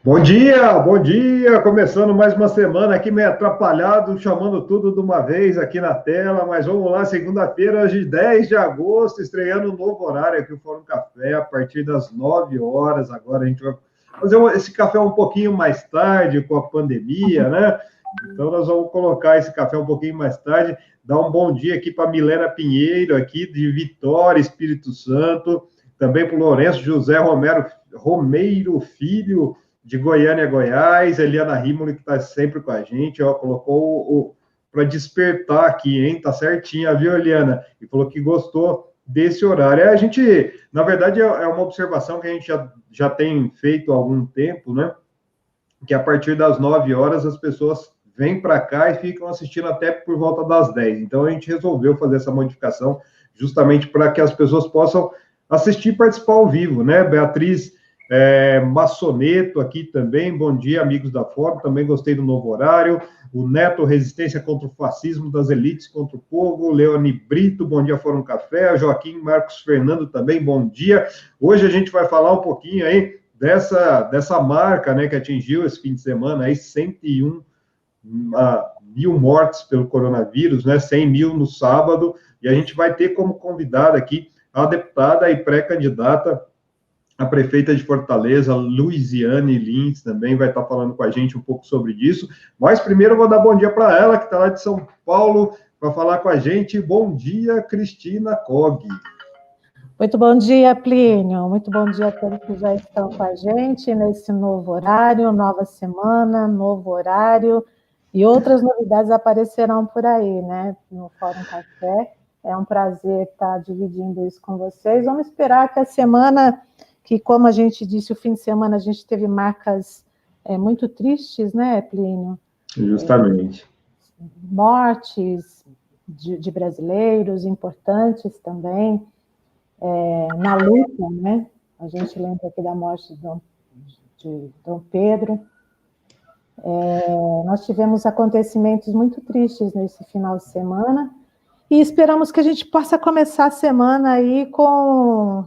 Bom dia, começando mais uma semana aqui meio atrapalhado, chamando tudo de uma vez aqui na tela, mas vamos lá, segunda-feira, hoje 10 de agosto, estreando um novo horário aqui no Fórum Café, a partir das 9 horas, agora a gente vai fazer esse café um pouquinho mais tarde, com a pandemia, né? Então nós vamos colocar esse café um pouquinho mais tarde, dar um bom dia aqui para Milena Pinheiro, aqui de Vitória, Espírito Santo, também para o Lourenço José Romeiro Filho, de Goiânia, Goiás, Eliana Rimoli, que está sempre com a gente, ó, colocou para despertar aqui, hein? Tá certinha, viu, Eliana? E falou que gostou desse horário. A gente, na verdade, é uma observação que a gente já tem feito há algum tempo, né? Que a partir das 9 horas as pessoas vêm para cá e ficam assistindo até por volta das 10. Então a gente resolveu fazer essa modificação justamente para que as pessoas possam assistir e participar ao vivo, né? Beatriz Massoneto aqui também, bom dia, amigos da Fórum, também gostei do novo horário. O Neto, Resistência contra o Fascismo das Elites contra o Povo. Leoni Brito, bom dia, Fórum Café. Joaquim Marcos Fernando também, bom dia. Hoje a gente vai falar um pouquinho aí dessa marca, né, que atingiu esse fim de semana aí 101 mil mortes pelo coronavírus, né, 100 mil no sábado, e a gente vai ter como convidada aqui a deputada e pré-candidata a prefeita de Fortaleza, Luiziane Lins, também vai estar falando com a gente um pouco sobre isso. Mas primeiro eu vou dar bom dia para ela, que está lá de São Paulo, para falar com a gente. Bom dia, Cristina Cog. Muito bom dia, Plínio. Muito bom dia a todos que já estão com a gente nesse novo horário, nova semana, novo horário. E outras novidades aparecerão por aí, né? No Fórum Café. É um prazer estar dividindo isso com vocês. Vamos esperar que a semana... que, como a gente disse, o fim de semana a gente teve marcas muito tristes, né, Plínio? Justamente. Mortes de brasileiros importantes também, na luta, né? A gente lembra aqui da morte de Dom Pedro. Nós tivemos acontecimentos muito tristes nesse final de semana e esperamos que a gente possa começar a semana aí com...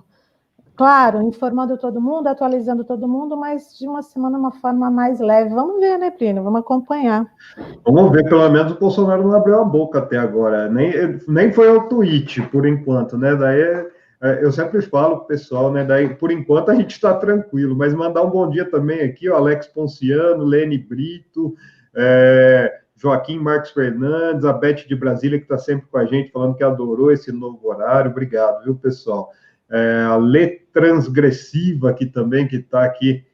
Claro, informando todo mundo, atualizando todo mundo, mas de uma semana uma forma mais leve. Vamos ver, né, Plínio? Vamos acompanhar. Vamos ver, pelo menos o Bolsonaro não abriu a boca até agora. Nem foi ao tweet, por enquanto, né? Daí eu sempre falo pro pessoal, né? Daí, por enquanto, a gente está tranquilo, mas mandar um bom dia também aqui, o Alex Ponciano, Lene Brito, Joaquim Marcos Fernandes, a Beth de Brasília, que está sempre com a gente, falando que adorou esse novo horário. Obrigado, viu, pessoal? A Lê Transgressiva aqui também, que está aqui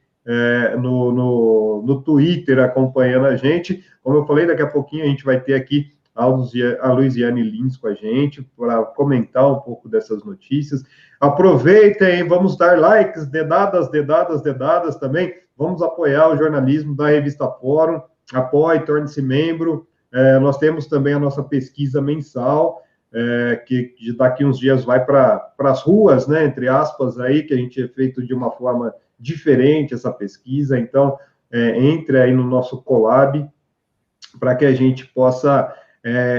no Twitter acompanhando a gente. Como eu falei, daqui a pouquinho a gente vai ter aqui a Luiziane Lins com a gente para comentar um pouco dessas notícias. Aproveitem, vamos dar likes, dedadas também. Vamos apoiar o jornalismo da Revista Fórum. Apoie, torne-se membro. Nós temos também a nossa pesquisa mensal, que daqui uns dias vai para as ruas, né, entre aspas, aí, que a gente é feito de uma forma diferente, essa pesquisa. Então, entre aí no nosso Colab, para que a gente possa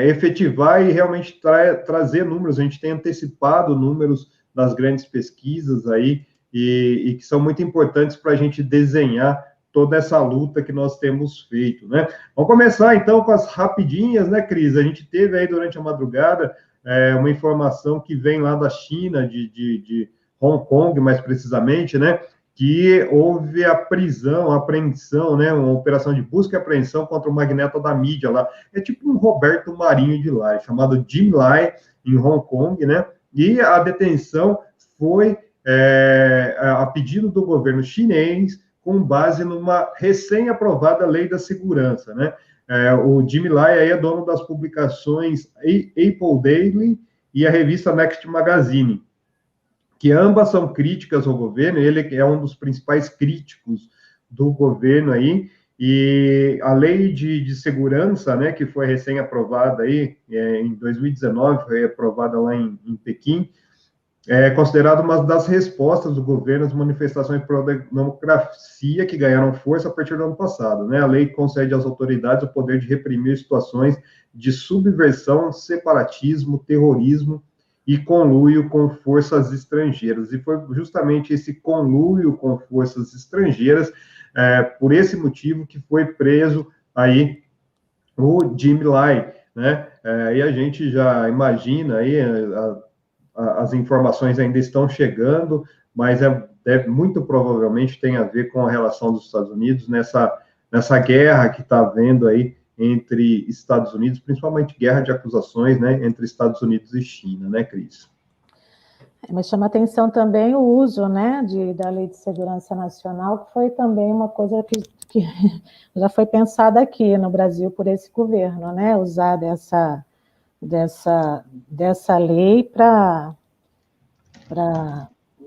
efetivar e realmente trazer números. A gente tem antecipado números das grandes pesquisas aí, e que são muito importantes para a gente desenhar toda essa luta que nós temos feito, né? Vamos começar, então, com as rapidinhas, né, Cris? A gente teve aí, durante a madrugada, uma informação que vem lá da China, de Hong Kong, mais precisamente, né? Que houve a apreensão, né? Uma operação de busca e apreensão contra o magnata da mídia lá. É tipo um Roberto Marinho de lá, chamado Jim Lai, em Hong Kong, né? E a detenção foi a pedido do governo chinês, com base numa recém-aprovada lei da segurança, né? O Jimmy Lai aí é dono das publicações Apple Daily e a revista Next Magazine, que ambas são críticas ao governo. Ele é um dos principais críticos do governo aí, e a lei de segurança, né, que foi recém-aprovada aí, em 2019, foi aprovada lá em Pequim, é considerado uma das respostas do governo às manifestações pró-democracia que ganharam força a partir do ano passado, né? A lei concede às autoridades o poder de reprimir situações de subversão, separatismo, terrorismo e conluio com forças estrangeiras. E foi justamente esse conluio com forças estrangeiras por esse motivo que foi preso aí o Jim Lai, né? E a gente já imagina aí, as informações ainda estão chegando, mas muito provavelmente tem a ver com a relação dos Estados Unidos nessa guerra que está havendo aí entre Estados Unidos, principalmente guerra de acusações, né, entre Estados Unidos e China, né, Cris? Mas chama atenção também o uso, né, da Lei de Segurança Nacional, que foi também uma coisa que já foi pensada aqui no Brasil por esse governo, né, usar dessa lei para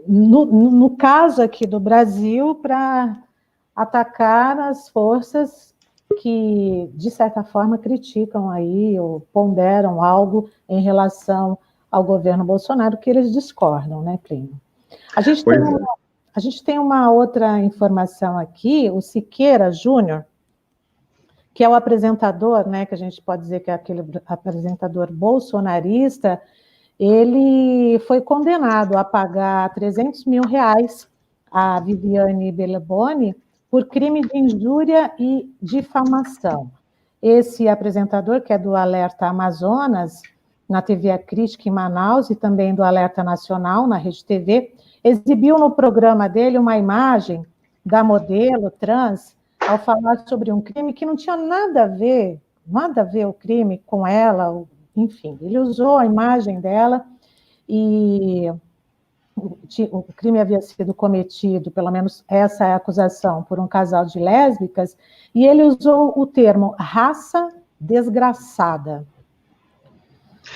no caso aqui do Brasil, para atacar as forças que, de certa forma, criticam aí ou ponderam algo em relação ao governo Bolsonaro, que eles discordam, né, Plínio? A gente tem uma outra informação aqui, o Siqueira Júnior, que é o apresentador, né, que a gente pode dizer que é aquele apresentador bolsonarista, ele foi condenado a pagar R$300 mil a Viviane Belleboni por crime de injúria e difamação. Esse apresentador, que é do Alerta Amazonas, na TV A Crítica em Manaus, e também do Alerta Nacional, na Rede TV, exibiu no programa dele uma imagem da modelo trans, ao falar sobre um crime que não tinha nada a ver o crime com ela, enfim, ele usou a imagem dela e o crime havia sido cometido, pelo menos essa é a acusação, por um casal de lésbicas, e ele usou o termo raça desgraçada.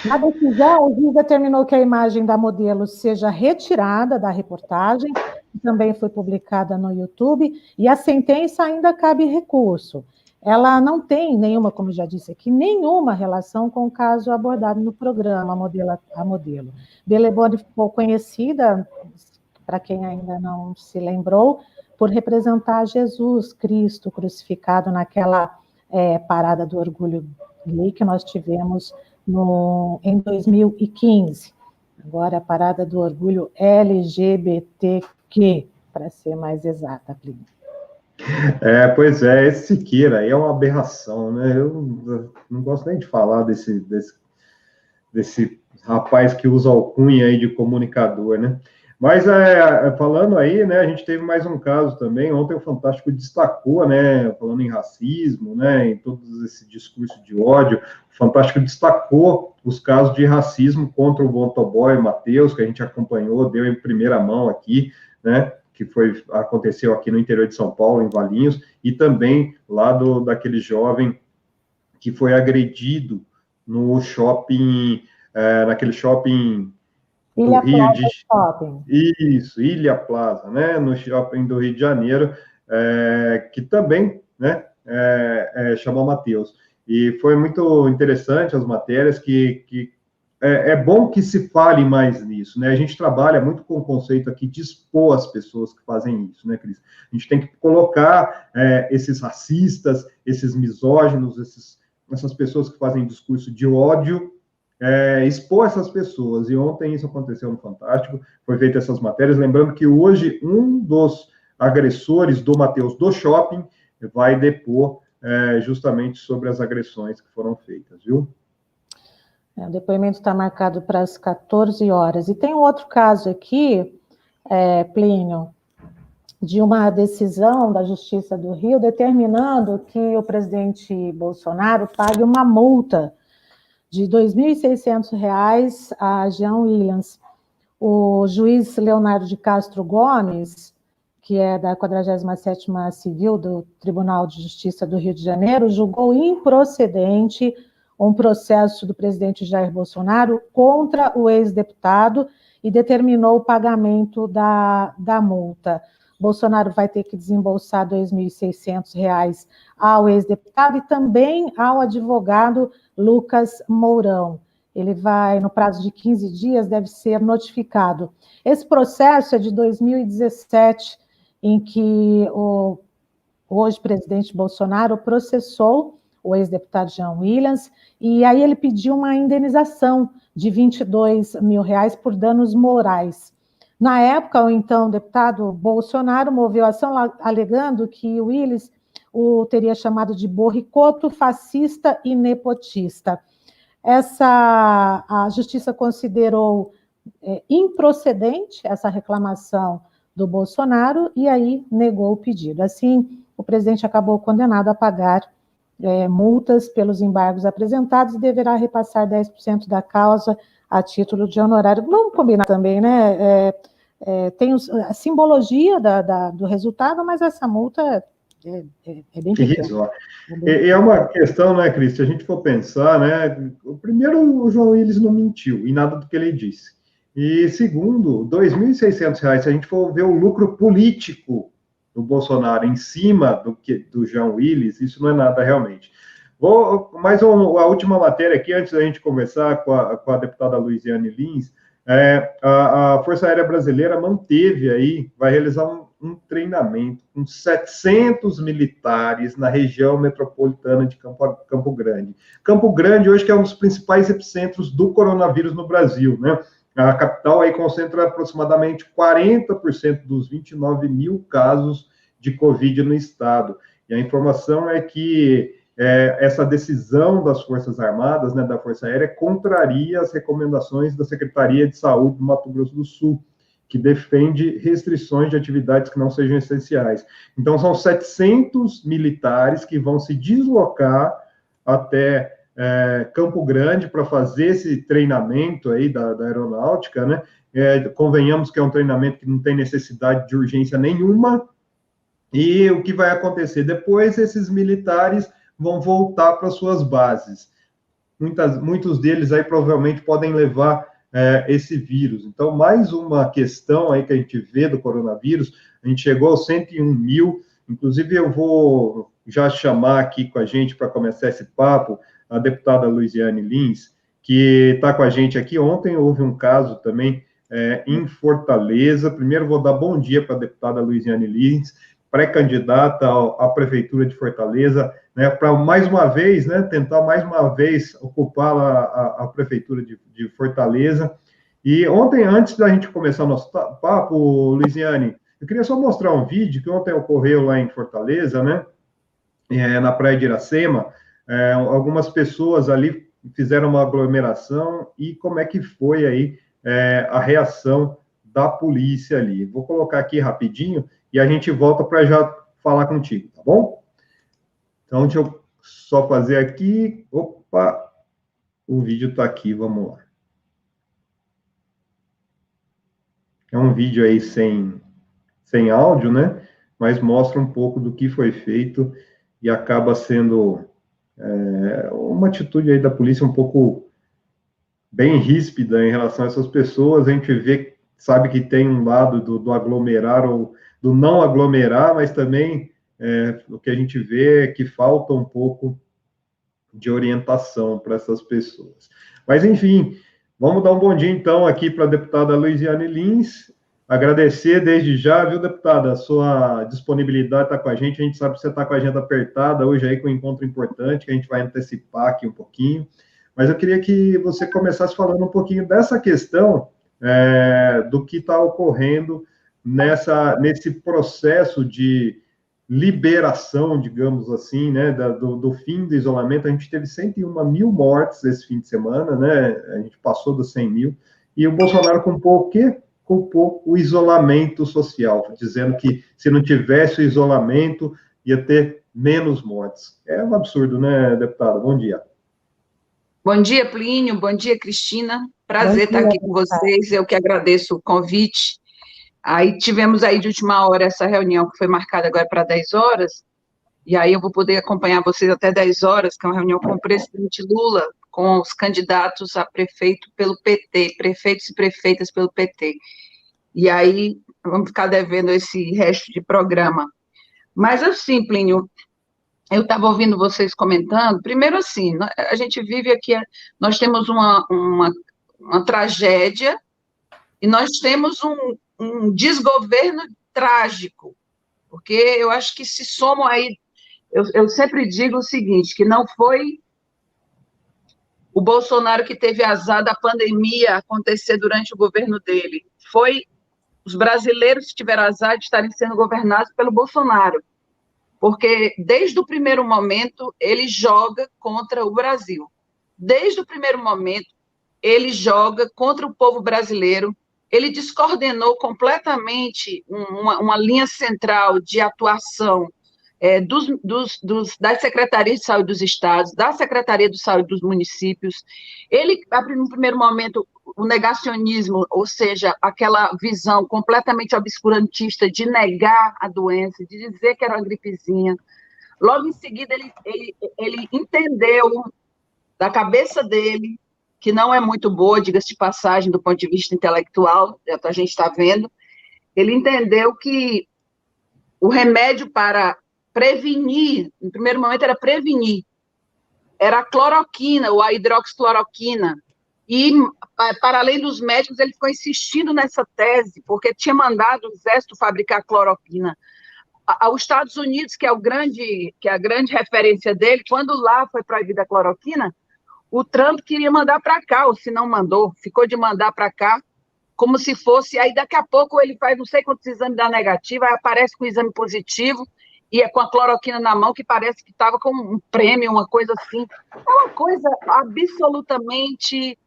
Na decisão, o juiz determinou que a imagem da modelo seja retirada da reportagem, que também foi publicada no YouTube, e a sentença ainda cabe recurso. Ela não tem nenhuma, como já disse aqui, nenhuma relação com o caso abordado no programa A Modelo. Belleboni ficou conhecida, para quem ainda não se lembrou, por representar Jesus Cristo crucificado naquela parada do orgulho gay que nós tivemos em 2015. Agora, a parada do orgulho LGBTQ, para ser mais exata, Plínio. Pois é, esse Siqueira aí é uma aberração, né? Eu não gosto nem de falar desse rapaz que usa alcunha aí de comunicador, né? Mas falando aí, né, a gente teve mais um caso também. Ontem o Fantástico destacou, né, falando em racismo, né, em todo esse discurso de ódio, o Fantástico destacou os casos de racismo contra o motoboy Matheus, que a gente acompanhou, deu em primeira mão aqui, né, que aconteceu aqui no interior de São Paulo, em Valinhos, e também lá daquele jovem que foi agredido no shopping, naquele shopping do Rio de Janeiro. Isso, Ilha Plaza, né, no shopping do Rio de Janeiro, que também, né, chamou Matheus. E foi muito interessante as matérias que é bom que se fale mais nisso, né? A gente trabalha muito com o conceito aqui de expor as pessoas que fazem isso, né, Cris? A gente tem que colocar esses racistas, esses misóginos, essas pessoas que fazem discurso de ódio, expor essas pessoas. E ontem isso aconteceu no Fantástico, foi feita essas matérias. Lembrando que hoje um dos agressores do Matheus do shopping vai depor justamente sobre as agressões que foram feitas, viu? O depoimento está marcado para as 14 horas. E tem um outro caso aqui, Plínio, de uma decisão da Justiça do Rio determinando que o presidente Bolsonaro pague uma multa de R$ 2.600 a Jean Williams. O juiz Leonardo de Castro Gomes, que é da 47ª Civil do Tribunal de Justiça do Rio de Janeiro, julgou improcedente um processo do presidente Jair Bolsonaro contra o ex-deputado e determinou o pagamento da multa. Bolsonaro vai ter que desembolsar R$ 2.600 ao ex-deputado e também ao advogado Lucas Mourão. Ele vai, no prazo de 15 dias, deve ser notificado. Esse processo é de 2017, em que o hoje presidente Bolsonaro processou o ex-deputado Jean Williams, e aí ele pediu uma indenização de R$ 22 mil por danos morais. Na época, o então deputado Bolsonaro moveu ação alegando que o Willis o teria chamado de borricoto, fascista e nepotista. A justiça considerou improcedente essa reclamação do Bolsonaro e aí negou o pedido. Assim, o presidente acabou condenado a pagar multas pelos embargos apresentados e deverá repassar 10% da causa a título de honorário. Vamos combinar também, né? Tem a simbologia do resultado, mas essa multa é bem pequena. É uma questão, né, Cris, se a gente for pensar, né, primeiro, o João Willis não mentiu em nada do que ele disse. E segundo, R$ 2.600, se a gente for ver o lucro político do Bolsonaro em cima do João Willis, isso não é nada realmente. Mais a última matéria aqui, antes da gente conversar com a deputada Luiziane Lins, a Força Aérea Brasileira manteve aí, vai realizar um treinamento com 700 militares na região metropolitana de Campo Grande. Campo Grande hoje que é um dos principais epicentros do coronavírus no Brasil, né? A capital aí concentra aproximadamente 40% dos 29 mil casos de Covid no estado. E a informação é que essa decisão das Forças Armadas, né, da Força Aérea, contraria as recomendações da Secretaria de Saúde do Mato Grosso do Sul, que defende restrições de atividades que não sejam essenciais. Então, são 700 militares que vão se deslocar até Campo Grande para fazer esse treinamento aí da aeronáutica, né? Convenhamos que é um treinamento que não tem necessidade de urgência nenhuma, e o que vai acontecer depois, esses militares vão voltar para suas bases. Muitos deles aí provavelmente podem levar esse vírus. Então, mais uma questão aí que a gente vê do coronavírus, a gente chegou aos 101 mil, inclusive eu vou já chamar aqui com a gente para começar esse papo, a deputada Luiziane Lins, que está com a gente aqui. Ontem houve um caso também em Fortaleza. Primeiro vou dar bom dia para a deputada Luiziane Lins, pré-candidata à Prefeitura de Fortaleza, né, para mais uma vez, né, tentar mais uma vez ocupar a Prefeitura de Fortaleza. E ontem, antes da gente começar o nosso papo, Luiziane, eu queria só mostrar um vídeo que ontem ocorreu lá em Fortaleza, né, na Praia de Iracema. Algumas pessoas ali fizeram uma aglomeração e como é que foi aí a reação da polícia ali. Vou colocar aqui rapidinho e a gente volta para já falar contigo, tá bom? Então, deixa eu só fazer aqui. Opa, o vídeo está aqui, vamos lá. É um vídeo aí sem áudio, né? Mas mostra um pouco do que foi feito e acaba sendo uma atitude aí da polícia um pouco bem ríspida em relação a essas pessoas. A gente sabe que tem um lado do aglomerar ou do não aglomerar, mas também o que a gente vê é que falta um pouco de orientação para essas pessoas. Mas, enfim, vamos dar um bom dia, então, aqui para a deputada Luiziane Lins. Agradecer desde já, viu, deputada, a sua disponibilidade está com a gente sabe que você está com a agenda apertada, hoje aí com um encontro importante, que a gente vai antecipar aqui um pouquinho, mas eu queria que você começasse falando um pouquinho dessa questão do que está ocorrendo nesse processo de liberação, digamos assim, né, do fim do isolamento. A gente teve 101 mil mortes esse fim de semana, né, a gente passou dos 100 mil, e o Bolsonaro culpou o quê? Culpou o isolamento social, dizendo que se não tivesse o isolamento, ia ter menos mortes. É um absurdo, né, deputada? Bom dia. Bom dia, Plínio. Bom dia, Cristina. Prazer estar aqui com vocês. Eu que agradeço o convite. Aí tivemos aí de última hora essa reunião que foi marcada agora para 10 horas, e aí eu vou poder acompanhar vocês até 10 horas, que é uma reunião com o presidente Lula, com os candidatos a prefeito pelo PT, prefeitos e prefeitas pelo PT. E aí vamos ficar devendo esse resto de programa. Mas assim, Plínio, eu estava ouvindo vocês comentando, primeiro assim, a gente vive aqui, nós temos uma tragédia, e nós temos um desgoverno trágico, porque eu acho que se somam aí, eu sempre digo o seguinte, que não foi o Bolsonaro que teve azar da pandemia acontecer durante o governo dele, foi os brasileiros tiveram azar de estarem sendo governados pelo Bolsonaro, porque desde o primeiro momento ele joga contra o Brasil. Desde o primeiro momento ele joga contra o povo brasileiro, ele descoordenou completamente uma linha central de atuação das secretarias de saúde dos estados, da Secretaria de Saúde dos municípios. Ele, no primeiro momento, o negacionismo, ou seja, aquela visão completamente obscurantista de negar a doença, de dizer que era uma gripezinha. Logo em seguida, ele entendeu, da cabeça dele, que não é muito boa, diga-se de passagem, do ponto de vista intelectual, a gente está vendo, ele entendeu que o remédio para prevenir, no primeiro momento era prevenir, era a cloroquina, ou a hidroxicloroquina, e, para além dos médicos, ele ficou insistindo nessa tese, porque tinha mandado o exército fabricar cloroquina. Os Estados Unidos, que é a grande referência dele, quando lá foi proibida a cloroquina, o Trump queria mandar para cá, ou se não mandou, ficou de mandar para cá, como se fosse, aí daqui a pouco ele faz não sei quantos exames da negativa, aí aparece com o exame positivo, e é com a cloroquina na mão, que parece que estava com um prêmio, uma coisa assim. É uma coisa absolutamente,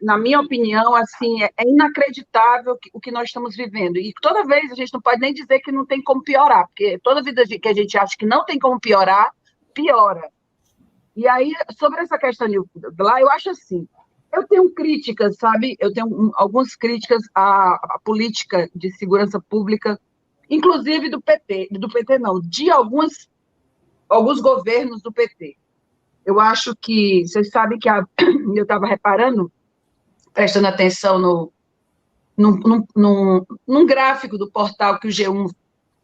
na minha opinião, assim, é inacreditável o que nós estamos vivendo. E toda vez a gente não pode nem dizer que não tem como piorar, porque toda vida que a gente acha que não tem como piorar, piora. E aí, sobre essa questão de lá, eu acho assim, eu tenho críticas, sabe? Eu tenho algumas críticas à política de segurança pública, inclusive do PT não, de alguns governos do PT. Eu acho que, vocês sabem que eu estava reparando, prestando atenção num gráfico do portal que o G1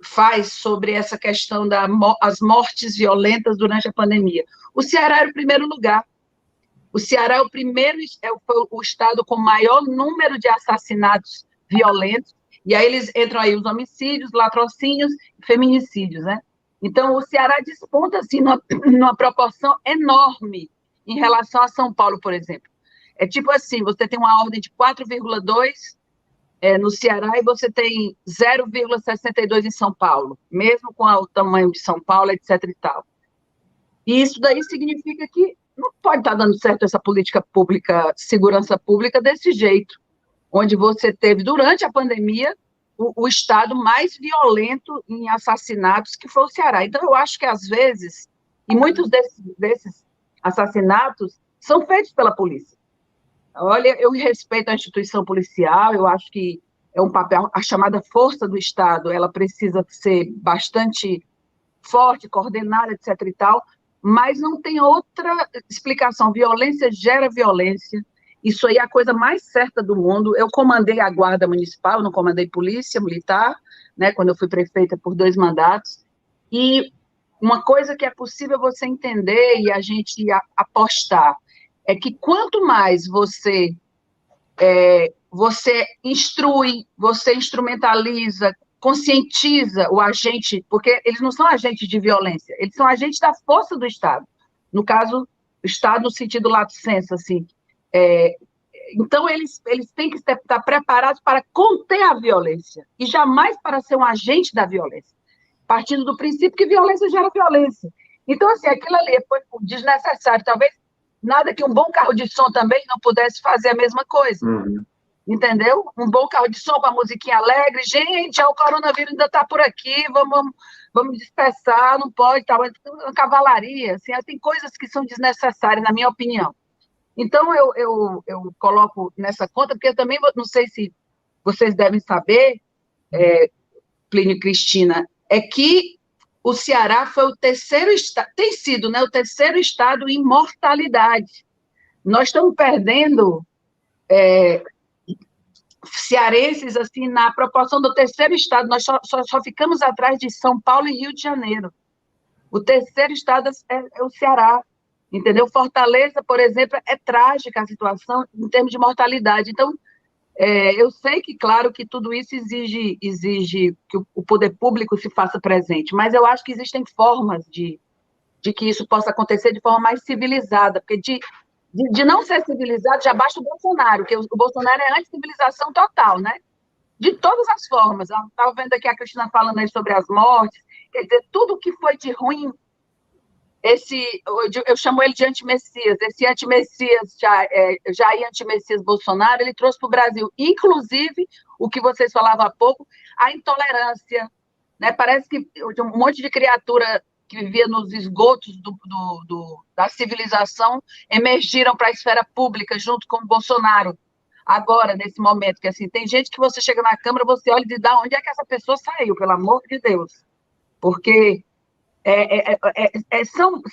faz sobre essa questão das mortes violentas durante a pandemia. O Ceará era o primeiro lugar. O Ceará foi o estado com maior número de assassinatos violentos, e aí entram aí os homicídios, latrocínios e feminicídios, né? Então, o Ceará desponta, assim, numa proporção enorme em relação a São Paulo, por exemplo. É tipo assim, você tem uma ordem de 4,2 no Ceará e você tem 0,62 em São Paulo, mesmo com o tamanho de São Paulo, etc. e tal. E isso daí significa que não pode estar dando certo essa política pública, segurança pública, desse jeito, onde você teve, durante a pandemia, o estado mais violento em assassinatos, que foi o Ceará. Então, eu acho que, às vezes, e muitos desses assassinatos são feitos pela polícia. Olha, eu respeito a instituição policial, eu acho que é um papel, a chamada força do Estado, ela precisa ser bastante forte, coordenada, etc. e tal, mas não tem outra explicação. Violência gera violência. Isso aí é a coisa mais certa do mundo. Eu comandei a guarda municipal, não comandei polícia militar, né, quando eu fui prefeita por 2 mandatos, e uma coisa que é possível você entender e a gente apostar é que quanto mais você instrui, você instrumentaliza, conscientiza o agente, porque eles não são agentes de violência, eles são agentes da força do Estado. No caso, o Estado no sentido lato sensu, assim. Então, eles têm que estar preparados para conter a violência, e jamais para ser um agente da violência, partindo do princípio que violência gera violência. Então, assim, aquilo ali foi desnecessário. Talvez nada que um bom carro de som também não pudesse fazer a mesma coisa. Uhum. Entendeu? Um bom carro de som com a musiquinha alegre. Gente, o coronavírus ainda está por aqui, vamos dispersar, não pode, tá, uma cavalaria. Assim, tem coisas que são desnecessárias, na minha opinião. Então, eu coloco nessa conta, porque eu também não sei se vocês devem saber, Plínio e Cristina, é que o Ceará foi o terceiro estado, tem sido, né, o terceiro estado em mortalidade. Nós estamos perdendo cearenses, assim, na proporção do terceiro estado, nós só ficamos atrás de São Paulo e Rio de Janeiro. O terceiro estado é o Ceará, entendeu? Fortaleza, por exemplo, é trágica a situação em termos de mortalidade. Então, eu sei que, claro, que tudo isso exige que o poder público se faça presente, mas eu acho que existem formas de que isso possa acontecer de forma mais civilizada, porque de não ser civilizado, já basta o Bolsonaro, porque o Bolsonaro é anti-civilização total, né? de todas as formas. Estava vendo aqui a Cristina falando aí sobre as mortes, quer dizer, tudo que foi de ruim, eu chamo ele de antimessias, esse antimessias, Jair antimessias Bolsonaro, ele trouxe para o Brasil, inclusive, o que vocês falavam há pouco, a intolerância, né? Parece que um monte de criatura que vivia nos esgotos da civilização emergiram para a esfera pública junto com o Bolsonaro. Agora, nesse momento, que assim, tem gente que você chega na Câmara, você olha e diz, da onde é que essa pessoa saiu, pelo amor de Deus? Porque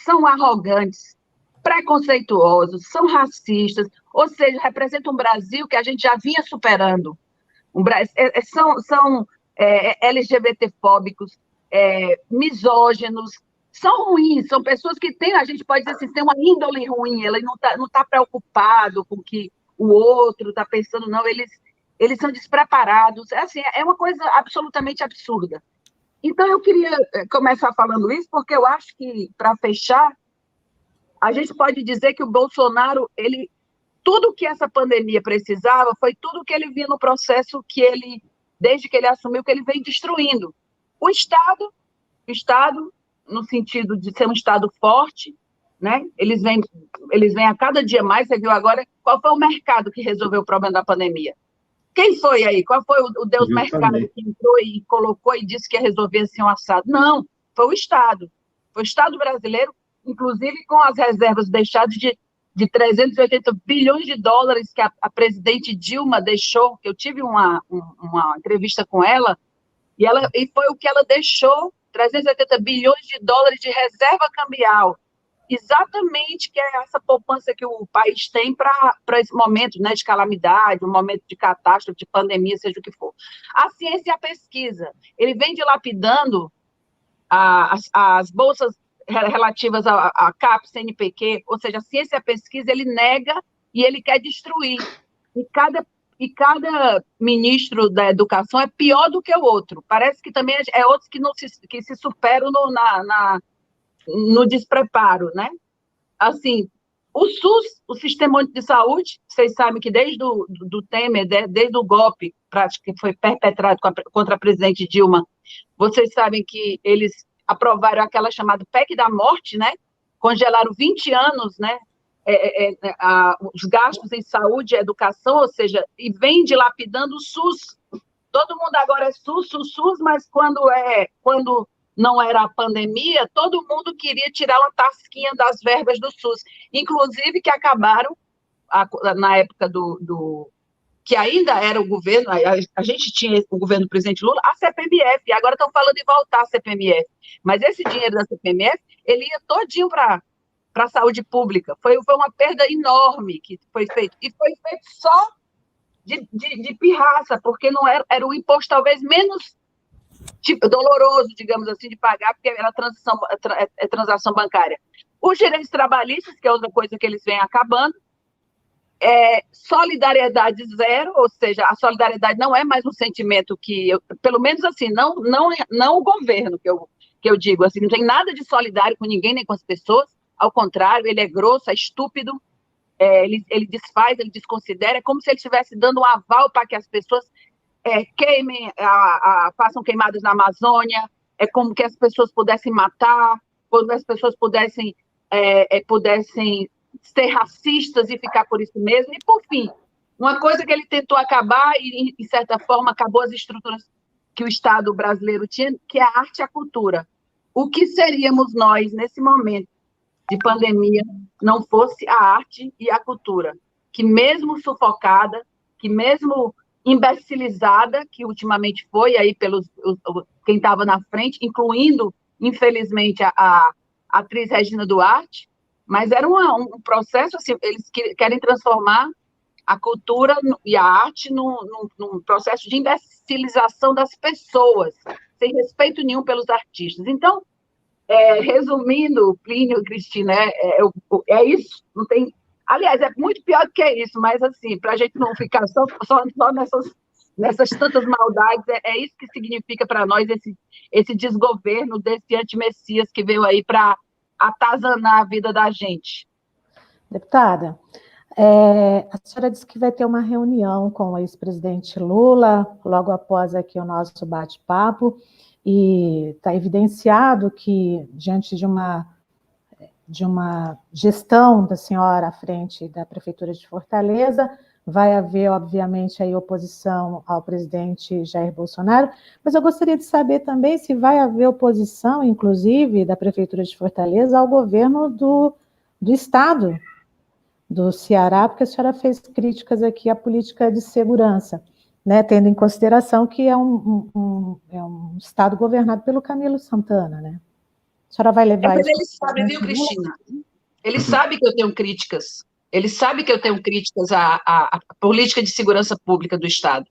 são arrogantes, preconceituosos, são racistas, ou seja, representam um Brasil que a gente já vinha superando. São LGBTfóbicos, misóginos, são ruins, são pessoas que têm, a gente pode dizer assim, tem uma índole ruim, ele não tá preocupado com o que o outro está pensando, não, eles são despreparados, assim, é uma coisa absolutamente absurda. Então, eu queria começar falando isso, porque eu acho que, para fechar, a gente pode dizer que o Bolsonaro, tudo que essa pandemia precisava, foi tudo que ele via no processo que ele, desde que ele assumiu, que ele vem destruindo. O Estado, no sentido de ser um Estado forte, né? Eles vêm a cada dia mais, você viu agora, qual foi o mercado que resolveu o problema da pandemia? Quem foi aí? Qual foi o Deus Mercado que entrou e colocou e disse que ia resolver assim um assado? Não, foi o Estado. Foi o Estado brasileiro, inclusive com as reservas deixadas de 380 bilhões de dólares que a presidente Dilma deixou. Eu tive uma entrevista com ela, e foi o que ela deixou, 380 bilhões de dólares de reserva cambial. Exatamente, que é essa poupança que o país tem para esse momento, né, de calamidade, um momento de catástrofe, de pandemia, seja o que for. A ciência e a pesquisa, ele vem dilapidando as bolsas relativas a CAPES, CNPq, ou seja, a ciência e a pesquisa, ele nega e ele quer destruir. E cada ministro da educação é pior do que o outro. Parece que também é outros que se superam no despreparo, né? Assim, o SUS, o Sistema Único de Saúde, vocês sabem que desde do Temer, desde o golpe que foi perpetrado contra a presidente Dilma, vocês sabem que eles aprovaram aquela chamada PEC da morte, né? Congelaram 20 anos, né? Os gastos em saúde e educação, ou seja, e vem dilapidando o SUS. Todo mundo agora é SUS, mas quando não era a pandemia, todo mundo queria tirar uma tasquinha das verbas do SUS, inclusive que acabaram, na época que ainda era o governo, a gente tinha o governo do presidente Lula, a CPMF, e agora estão falando de voltar a CPMF, mas esse dinheiro da CPMF, ele ia todinho para a saúde pública, foi uma perda enorme que foi feito, e foi feito só de pirraça, porque não era o imposto talvez menos doloroso, digamos assim, de pagar, porque era transação bancária. Os direitos trabalhistas, que é outra coisa que eles vêm acabando, solidariedade zero, ou seja, a solidariedade não é mais um sentimento pelo menos assim, não o governo, que eu digo, assim, não tem nada de solidário com ninguém, nem com as pessoas, ao contrário, ele é grosso, é estúpido, ele desfaz, ele desconsidera, é como se ele estivesse dando um aval para que as pessoas queimem, façam queimadas na Amazônia, é como que as pessoas pudessem matar, como as pessoas pudessem ser racistas e ficar por isso mesmo, e por fim, uma coisa que ele tentou acabar e, de certa forma, acabou as estruturas que o Estado brasileiro tinha, que é a arte e a cultura. O que seríamos nós, nesse momento de pandemia, não fosse a arte e a cultura, que mesmo sufocada, que mesmo imbecilizada, que ultimamente foi aí quem estava na frente, incluindo, infelizmente, a atriz Regina Duarte, mas era um processo, assim, eles querem transformar a cultura e a arte num processo de imbecilização das pessoas, sem respeito nenhum pelos artistas. Então, resumindo, Plínio, Cristina, é isso, não tem... Aliás, é muito pior do que isso, mas, assim, para a gente não ficar só nessas tantas maldades, é isso que significa para nós esse desgoverno desse antimessias que veio aí para atazanar a vida da gente. Deputada, A senhora disse que vai ter uma reunião com o ex-presidente Lula, logo após aqui o nosso bate-papo, e está evidenciado que, diante de uma gestão da senhora à frente da Prefeitura de Fortaleza, vai haver, obviamente, aí oposição ao presidente Jair Bolsonaro, mas eu gostaria de saber também se vai haver oposição, inclusive, da Prefeitura de Fortaleza ao governo do Estado do Ceará, porque a senhora fez críticas aqui à política de segurança, né, tendo em consideração que é um Estado governado pelo Camilo Santana, né? A senhora vai levar mas isso... ele sabe, viu, Cristina? Ele sabe que eu tenho críticas. Ele sabe que eu tenho críticas à política de segurança pública do Estado.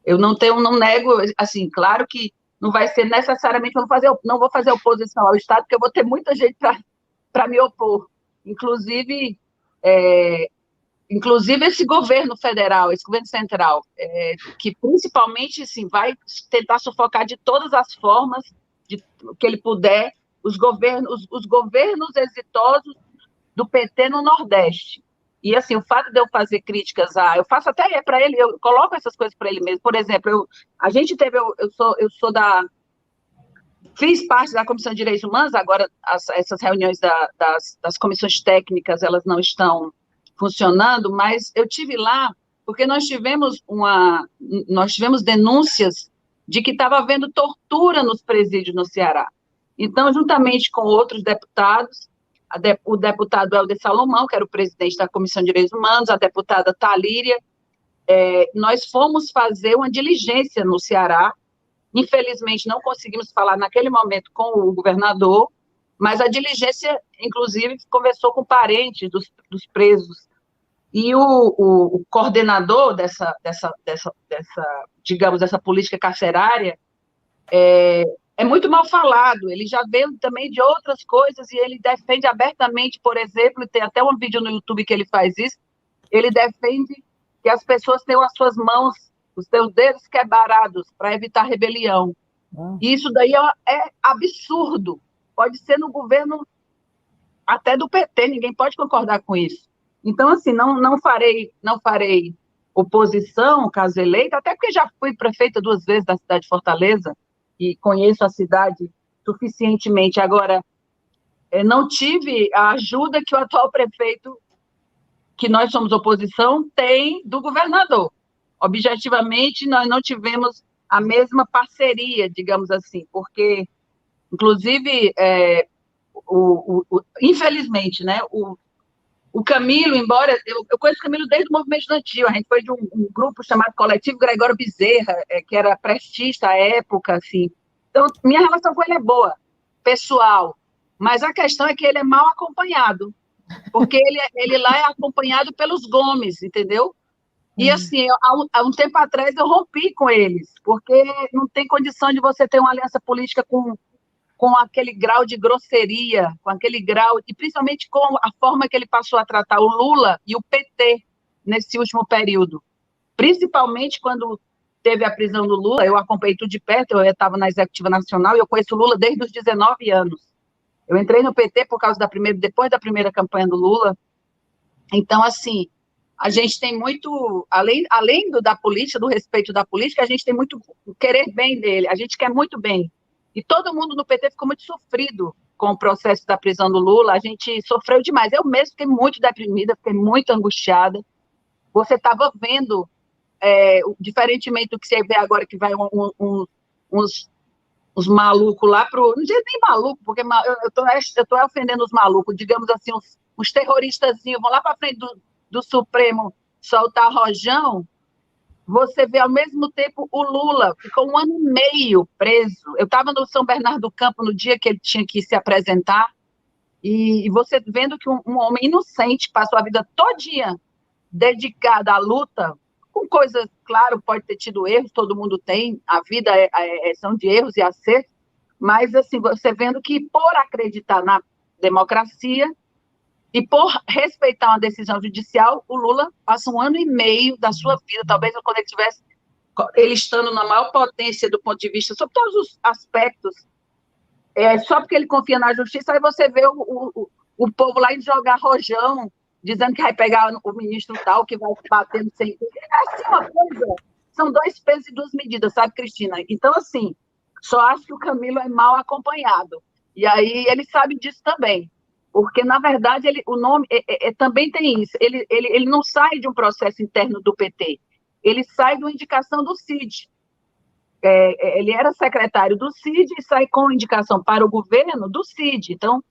Eu não nego, assim, claro que não vai ser necessariamente, não vou fazer oposição ao Estado, porque eu vou ter muita gente para me opor. Inclusive esse governo federal, esse governo central, que principalmente assim, vai tentar sufocar de todas as formas que ele puder os governos exitosos do PT no Nordeste. E assim, o fato de eu fazer críticas eu faço até para ele, eu coloco essas coisas para ele mesmo. Por exemplo, fiz parte da Comissão de Direitos Humanos, agora essas reuniões das comissões técnicas, elas não estão funcionando, mas eu tive lá porque nós tivemos denúncias de que estava havendo tortura nos presídios no Ceará. Então, juntamente com outros deputados, o deputado Helder Salomão, que era o presidente da Comissão de Direitos Humanos, a deputada Talíria, nós fomos fazer uma diligência no Ceará. Infelizmente, não conseguimos falar naquele momento com o governador, mas a diligência, inclusive, conversou com parentes dos presos. E o coordenador dessa política carcerária é muito mal falado. Ele já veio também de outras coisas e ele defende abertamente, por exemplo, e tem até um vídeo no YouTube que ele faz isso, ele defende que as pessoas tenham as suas mãos, os seus dedos quebrados para evitar rebelião. E isso daí é absurdo. Pode ser no governo até do PT, ninguém pode concordar com isso. Então, assim, não farei oposição, caso eleita, até porque já fui prefeita 2 vezes da cidade de Fortaleza e conheço a cidade suficientemente. Agora, não tive a ajuda que o atual prefeito, que nós somos oposição, tem do governador. Objetivamente, nós não tivemos a mesma parceria, digamos assim, porque, inclusive, infelizmente, né, o Camilo, embora... Eu conheço o Camilo desde o movimento estudantil, a gente foi de um grupo chamado Coletivo Gregório Bezerra, que era prestista à época, assim. Então, minha relação com ele é boa, pessoal, mas a questão é que ele é mal acompanhado, porque ele lá é acompanhado pelos Gomes, entendeu? E, assim, há um tempo atrás eu rompi com eles, porque não tem condição de você ter uma aliança política com aquele grau de grosseria, com aquele grau, e principalmente com a forma que ele passou a tratar o Lula e o PT nesse último período. Principalmente quando teve a prisão do Lula, eu acompanhei tudo de perto, eu estava na Executiva Nacional e eu conheço o Lula desde os 19 anos. Eu entrei no PT depois da primeira campanha do Lula. Então, assim, a gente tem muito, além da política, do respeito da política, a gente tem muito querer bem dele, a gente quer muito bem. E todo mundo no PT ficou muito sofrido com o processo da prisão do Lula, a gente sofreu demais. Eu mesmo fiquei muito deprimida, fiquei muito angustiada. Você estava vendo, diferentemente do que você vê agora, que vai uns malucos lá para o... Não diria nem maluco, porque eu estou ofendendo os malucos, digamos assim, uns terroristazinhos, vão lá para frente do Supremo soltar rojão. Você vê, ao mesmo tempo, o Lula ficou 1 ano e meio preso. Eu estava no São Bernardo do Campo no dia que ele tinha que se apresentar, e você vendo que um homem inocente passou a vida todinha dedicada à luta, com coisas, claro, pode ter tido erros, todo mundo tem, a vida são de erros e acertos, mas, assim, você vendo que, por acreditar na democracia, e por respeitar uma decisão judicial, o Lula passa 1 ano e meio da sua vida, talvez quando ele estando na maior potência do ponto de vista, sobre todos os aspectos, só porque ele confia na justiça, aí você vê o povo lá indo jogar rojão dizendo que vai pegar o ministro tal, que vai bater no sem... É assim uma coisa, são 2 pesos e 2 medidas, sabe, Cristina? Então, assim, só acho que o Camilo é mal acompanhado. E aí ele sabe disso também. Porque, na verdade, o nome também tem isso. Ele não sai de um processo interno do PT. Ele sai de uma indicação do CID. Ele era secretário do CID e sai com indicação para o governo do CID. Então,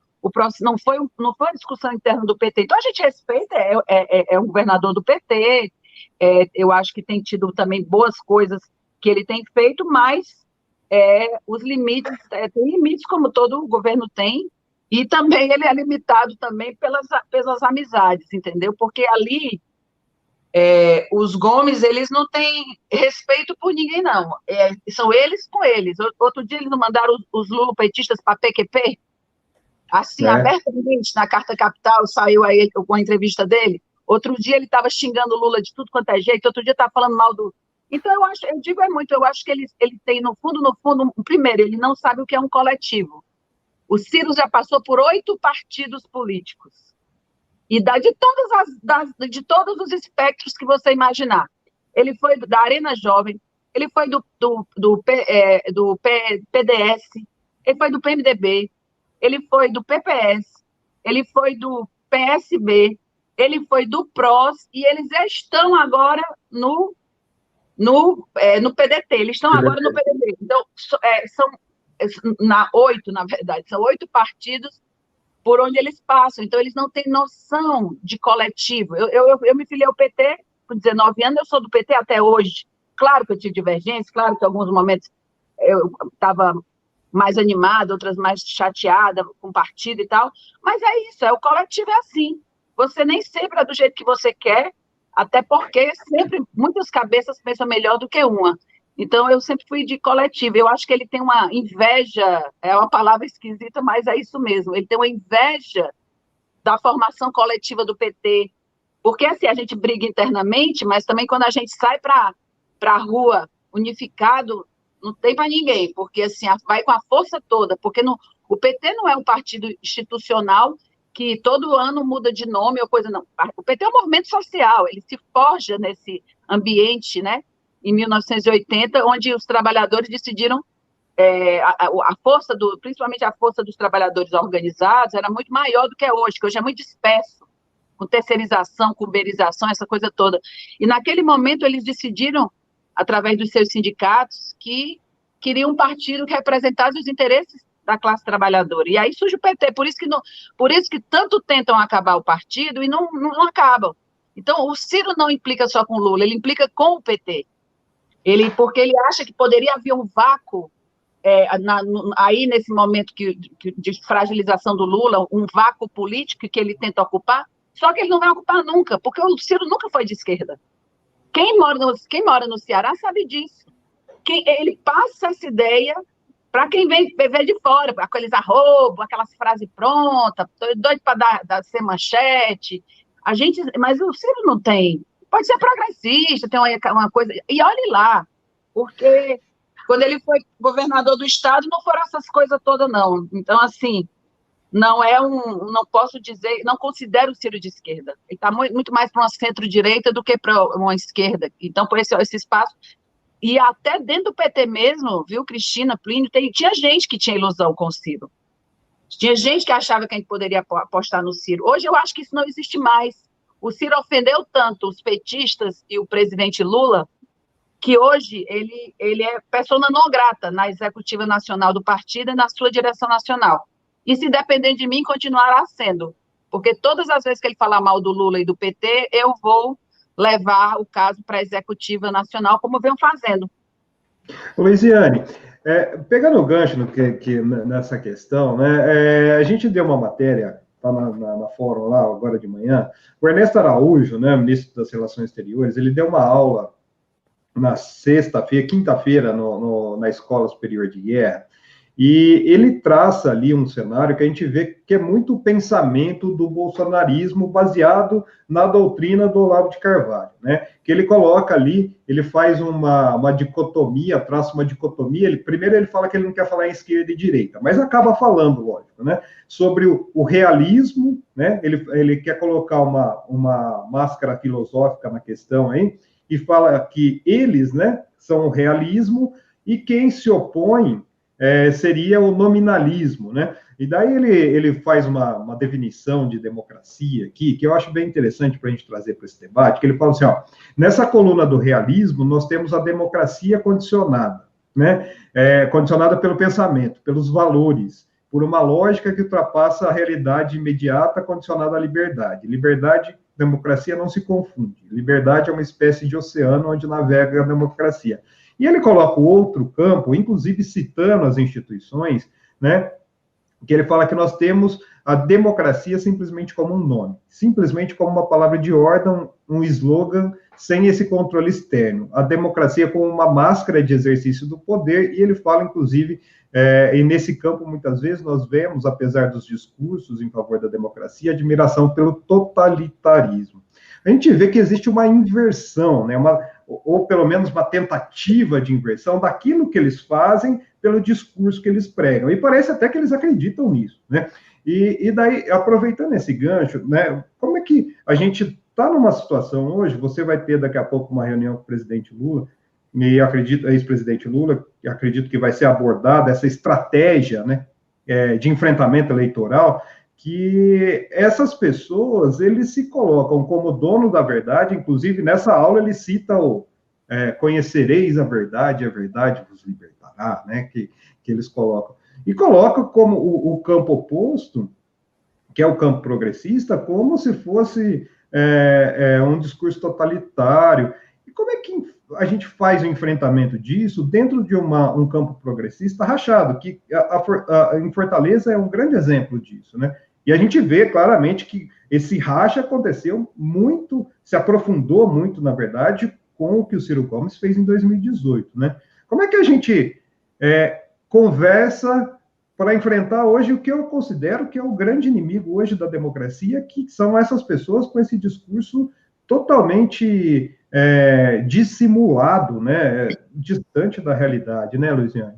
não foi uma discussão interna do PT. Então, a gente respeita, é um governador do PT, eu acho que tem tido também boas coisas que ele tem feito, mas os limites, tem limites como todo governo tem, e também ele é limitado também pelas amizades, entendeu? Porque ali... os Gomes, eles não têm respeito por ninguém, não. São eles com eles. Outro dia eles não mandaram os lulopetistas para PQP? Assim, abertamente, na Carta Capital, saiu aí com a entrevista dele. Outro dia ele estava xingando o Lula de tudo quanto é jeito, outro dia estava falando mal do... Então, eu acho que ele tem, no fundo, primeiro, ele não sabe o que é um coletivo. O Ciro já passou por 8 partidos políticos. E de todos os espectros que você imaginar. Ele foi da Arena Jovem, ele foi do PDS, ele foi do PMDB, ele foi do PPS, ele foi do PSB, ele foi do PROS, e eles já estão agora no PDT, eles estão agora no PDT. Então, são 8, na verdade, são 8 partidos por onde eles passam, então eles não têm noção de coletivo. Eu me filiei ao PT com 19 anos, eu sou do PT até hoje. Claro que eu tive divergências, claro que em alguns momentos eu estava mais animada, outras mais chateada com o partido e tal, mas é isso, o coletivo é assim. Você nem sempre é do jeito que você quer, até porque sempre muitas cabeças pensam melhor do que uma. Então, eu sempre fui de coletivo. Eu acho que ele tem uma inveja, é uma palavra esquisita, mas é isso mesmo. Ele tem uma inveja da formação coletiva do PT. Porque, assim, a gente briga internamente, mas também quando a gente sai para a rua unificado, não tem para ninguém, porque, assim, vai com a força toda. Porque o PT não é um partido institucional que todo ano muda de nome ou coisa, não. O PT é um movimento social, ele se forja nesse ambiente, né? Em 1980, onde os trabalhadores decidiram, a força principalmente a força dos trabalhadores organizados era muito maior do que é hoje, que hoje é muito disperso, com terceirização, com uberização, essa coisa toda. E naquele momento eles decidiram, através dos seus sindicatos, que queriam um partido que representasse os interesses da classe trabalhadora. E aí surge o PT, por isso que tanto tentam acabar o partido e não acabam. Então, o Ciro não implica só com o Lula, ele implica com o PT. Porque ele acha que poderia haver um vácuo aí nesse momento de fragilização do Lula, um vácuo político que ele tenta ocupar, só que ele não vai ocupar nunca, porque o Ciro nunca foi de esquerda. Quem mora no Ceará sabe disso. Ele passa essa ideia para quem vem ver de fora, aqueles arrobos, aquelas frases prontas, doido para ser manchete. Mas o Ciro não tem. Pode ser progressista, tem uma coisa... E olhe lá, porque quando ele foi governador do estado, não foram essas coisas todas, não. Então, assim, não posso dizer, não considero o Ciro de esquerda. Ele está muito mais para uma centro-direita do que para uma esquerda. Então, por esse espaço... E até dentro do PT mesmo, viu, Cristina, Plínio, tinha gente que tinha ilusão com o Ciro. Tinha gente que achava que a gente poderia apostar no Ciro. Hoje eu acho que isso não existe mais. O Ciro ofendeu tanto os petistas e o presidente Lula, que hoje ele é persona non grata na executiva nacional do partido e na sua direção nacional. E se depender de mim, continuará sendo. Porque todas as vezes que ele falar mal do Lula e do PT, eu vou levar o caso para a executiva nacional, como venho fazendo. Luiziane, pegando o gancho nessa questão, né, a gente deu uma matéria tá na Fórum lá, agora de manhã, o Ernesto Araújo, né, ministro das Relações Exteriores, ele deu uma aula na quinta-feira, na Escola Superior de Guerra, e ele traça ali um cenário que a gente vê que é muito o pensamento do bolsonarismo baseado na doutrina do Olavo de Carvalho, né? Que ele coloca ali, ele faz uma dicotomia, traça uma dicotomia. Primeiro ele fala que ele não quer falar em esquerda e direita, mas acaba falando, lógico, né? Sobre o realismo né? Ele quer colocar uma máscara filosófica na questão aí, e fala que eles, né, são o realismo, e quem se opõe seria o nominalismo, né? E daí ele faz uma definição de democracia aqui, que eu acho bem interessante para a gente trazer para esse debate, que ele fala assim, ó, nessa coluna do realismo, nós temos a democracia condicionada, né? Condicionada pelo pensamento, pelos valores, por uma lógica que ultrapassa a realidade imediata condicionada à liberdade. Liberdade, democracia não se confunde. Liberdade é uma espécie de oceano onde navega a democracia. E ele coloca o outro campo, inclusive citando as instituições, né? Que ele fala que nós temos a democracia simplesmente como um nome, simplesmente como uma palavra de ordem, um slogan, sem esse controle externo. A democracia como uma máscara de exercício do poder, e ele fala, inclusive, e nesse campo, muitas vezes, nós vemos, apesar dos discursos em favor da democracia, admiração pelo totalitarismo. A gente vê que existe uma inversão, né, ou pelo menos uma tentativa de inversão daquilo que eles fazem pelo discurso que eles pregam. E parece até que eles acreditam nisso, né? E daí, aproveitando esse gancho, né, como é que a gente está numa situação hoje, você vai ter daqui a pouco uma reunião com o presidente Lula, e acredito, ex-presidente Lula, e acredito que vai ser abordada essa estratégia, né, de enfrentamento eleitoral, que essas pessoas, eles se colocam como dono da verdade, inclusive nessa aula ele cita o conhecereis a verdade vos libertará, né, que eles colocam. E colocam como o campo oposto, que é o campo progressista, como se fosse um discurso totalitário. E como é que a gente faz o enfrentamento disso dentro de um campo progressista rachado, que em Fortaleza é um grande exemplo disso, né? E a gente vê claramente que esse racha aconteceu muito, se aprofundou muito, na verdade, com o que o Ciro Gomes fez em 2018, né? Como é que a gente conversa para enfrentar hoje o que eu considero que é o grande inimigo hoje da democracia, que são essas pessoas com esse discurso totalmente dissimulado, né? Distante da realidade, né, Luiziane?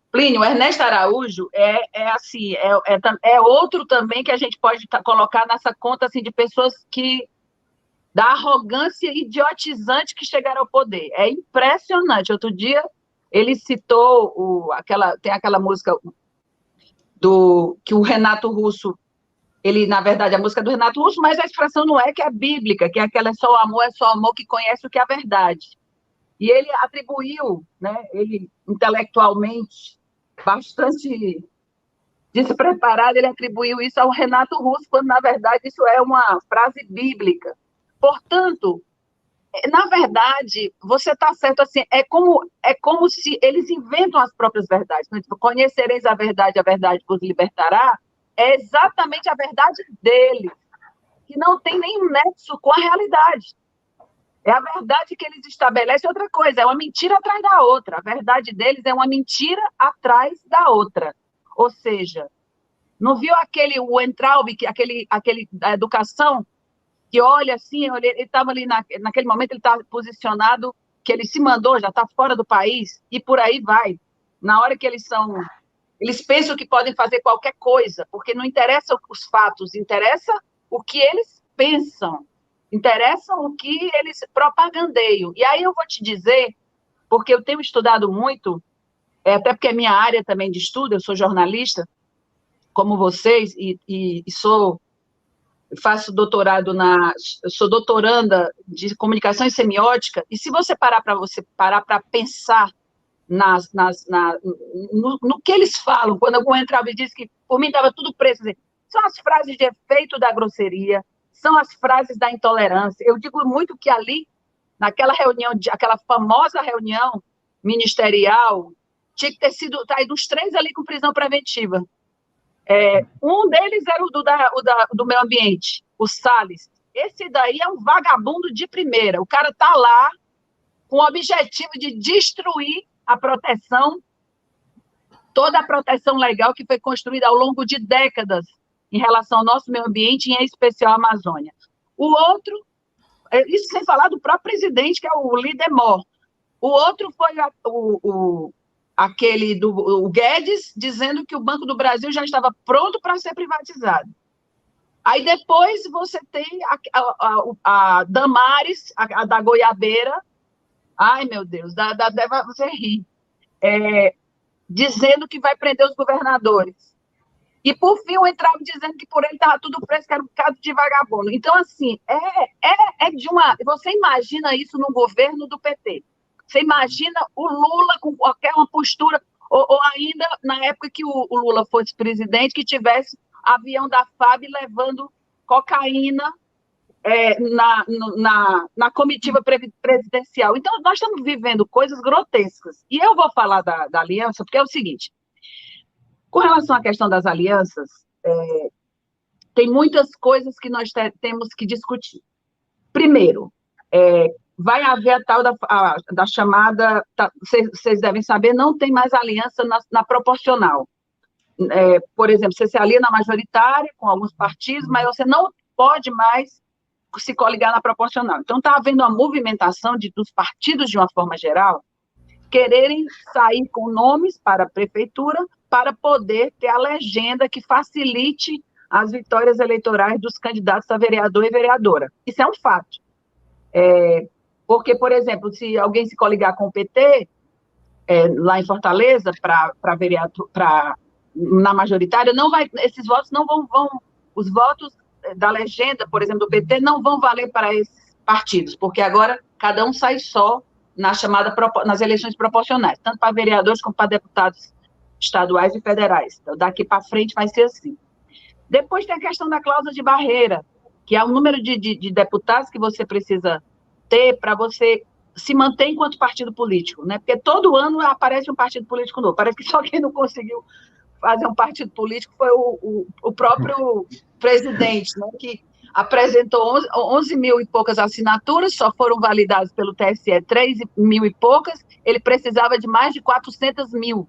Plínio, Ernesto Araújo é outro também que a gente pode colocar nessa conta assim, de pessoas que da arrogância idiotizante que chegaram ao poder. É impressionante. Outro dia ele citou tem aquela música que o Renato Russo, ele, na verdade, a música do Renato Russo, mas a expressão não é que é bíblica, que é aquela é só o amor que conhece o que é a verdade. E ele atribuiu, né, ele intelectualmente bastante despreparado, ele atribuiu isso ao Renato Russo, quando, na verdade, isso é uma frase bíblica. Portanto, na verdade, você está certo, assim, é como se eles inventam as próprias verdades. Conhecereis a verdade vos libertará, é exatamente a verdade deles, que não tem nenhum nexo com a realidade. É a verdade que eles estabelecem. Outra coisa, é uma mentira atrás da outra. A verdade deles é uma mentira atrás da outra. Ou seja, não viu o Entraub, aquele da educação, que olha assim, ele estava ali, naquele momento ele estava posicionado, que ele se mandou, já está fora do país, e por aí vai. Na hora que eles pensam que podem fazer qualquer coisa, porque não interessa os fatos, interessa o que eles pensam, interessa o que eles propagandeiam. E aí eu vou te dizer, porque eu tenho estudado muito, até porque é minha área também de estudo, eu sou jornalista, como vocês, e faço doutorado eu sou doutoranda de comunicação e semiótica, e se você parar para pensar no que eles falam, quando algum entrava e disse que por mim estava tudo preso, são as frases de efeito da grosseria, são as frases da intolerância. Eu digo muito que ali, naquela reunião, aquela famosa reunião ministerial, tinha que ter sido ido os 3 ali com prisão preventiva. Um deles era do meio ambiente, o Salles. Esse daí é um vagabundo de primeira. O cara está lá com o objetivo de destruir a proteção, toda a proteção legal que foi construída ao longo de décadas em relação ao nosso meio ambiente, em especial a Amazônia. O outro, isso sem falar do próprio presidente, que é o Lidemore. O outro foi aquele do Guedes, dizendo que o Banco do Brasil já estava pronto para ser privatizado. Aí depois você tem a Damares, a da Goiabeira, ai meu Deus, você ri, dizendo que vai prender os governadores. E por fim o entrava dizendo que por ele estava tudo preso, que era um bocado de vagabundo. Então, assim, você imagina isso no governo do PT. Você imagina o Lula com qualquer uma postura, ou ainda na época que o Lula fosse presidente, que tivesse avião da FAB levando cocaína na comitiva presidencial. Então, nós estamos vivendo coisas grotescas. E eu vou falar da aliança, porque é o seguinte, com relação à questão das alianças, tem muitas coisas que nós temos que discutir. Primeiro, vai haver a tal da chamada, vocês devem saber, não tem mais aliança na proporcional. Por exemplo, você se alia na majoritária com alguns partidos, mas você não pode mais se coligar na proporcional. Então, está havendo uma movimentação dos partidos, de uma forma geral, quererem sair com nomes para a prefeitura para poder ter a legenda que facilite as vitórias eleitorais dos candidatos a vereador e vereadora. Isso é um fato. Porque, por exemplo, se alguém se coligar com o PT, lá em Fortaleza, para vereador, na majoritária, não vai, esses votos não vão, os votos da legenda, por exemplo, do PT, não vão valer para esses partidos, porque agora cada um sai só nas eleições proporcionais, tanto para vereadores como para deputados estaduais e federais. Então, daqui para frente vai ser assim. Depois tem a questão da cláusula de barreira, que é o número de deputados que você precisa ter para você se manter enquanto partido político, né? Porque todo ano aparece um partido político novo. Parece que só quem não conseguiu fazer um partido político foi o próprio presidente, né, que apresentou 11 mil e poucas assinaturas, só foram validadas pelo TSE 3 mil e poucas, ele precisava de mais de 400 mil.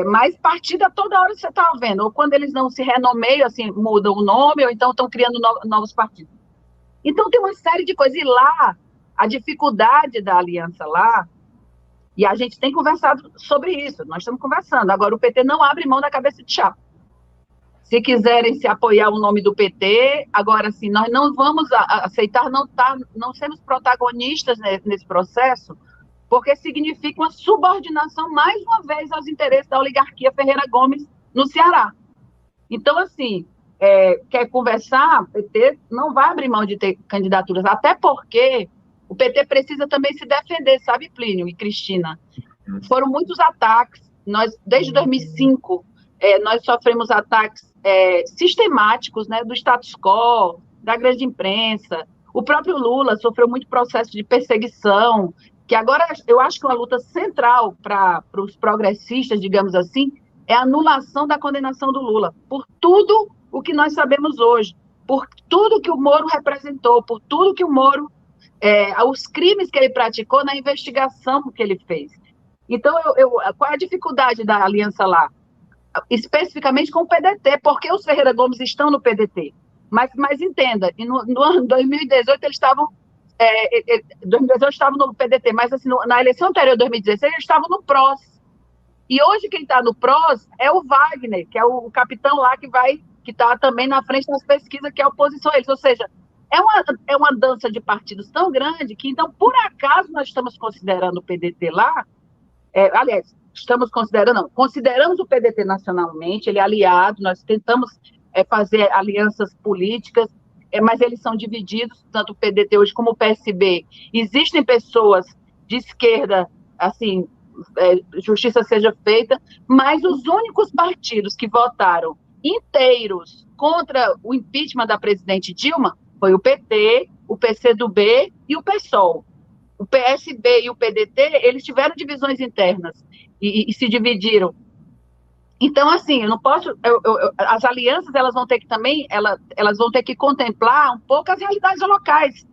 Mas partido a toda hora você está vendo, ou quando eles não se renomeiam, assim, mudam o nome, ou então estão criando novos partidos. Então tem uma série de coisas, e lá, a dificuldade da aliança lá, e a gente tem conversado sobre isso, nós estamos conversando. Agora, o PT não abre mão da cabeça de chapa. Se quiserem se apoiar o nome do PT, agora sim, nós não vamos aceitar não sermos protagonistas nesse processo, porque significa uma subordinação, mais uma vez, aos interesses da oligarquia Ferreira Gomes no Ceará. Então, assim, quer conversar, o PT não vai abrir mão de ter candidaturas, até porque o PT precisa também se defender, sabe, Plínio e Cristina? Foram muitos ataques. Nós, desde 2005, nós sofremos ataques sistemáticos, né, do status quo, da grande imprensa. O próprio Lula sofreu muito processo de perseguição, que agora eu acho que uma luta central para os progressistas, digamos assim, é a anulação da condenação do Lula, por tudo o que nós sabemos hoje, por tudo que o Moro representou, por tudo que o Moro... os crimes que ele praticou na investigação que ele fez. Então, qual é a dificuldade da aliança lá? Especificamente com o PDT, porque os Ferreira Gomes estão no PDT. Mas entenda, no ano 2018 eles estavam... 2018 estavam no PDT, mas assim, na eleição anterior, 2016, eles estavam no PROS. E hoje quem está no PROS é o Wagner, que é o capitão lá que está também na frente das pesquisas, que é a oposição a eles. Ou seja, é uma dança de partidos tão grande que, então, por acaso, nós estamos considerando o PDT lá, aliás, consideramos o PDT nacionalmente, ele é aliado, nós tentamos fazer alianças políticas, mas eles são divididos, tanto o PDT hoje como o PSB. Existem pessoas de esquerda, assim, justiça seja feita, mas os únicos partidos que votaram inteiros contra o impeachment da presidente Dilma foi o PT, o PCdoB e o PSOL. O PSB e o PDT, eles tiveram divisões internas e se dividiram. Então, assim, eu não posso... as alianças, elas vão ter que também... Elas vão ter que contemplar um pouco as realidades locais,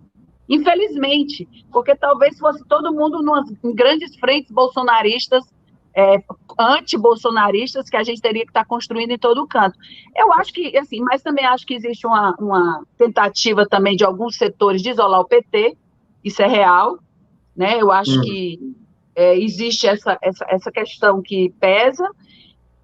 infelizmente, porque talvez fosse todo mundo em grandes frentes bolsonaristas, anti-bolsonaristas, que a gente teria que estar construindo em todo canto. Eu acho que, assim, mas também acho que existe uma tentativa também de alguns setores de isolar o PT, isso é real, né? Eu acho que existe essa questão que pesa,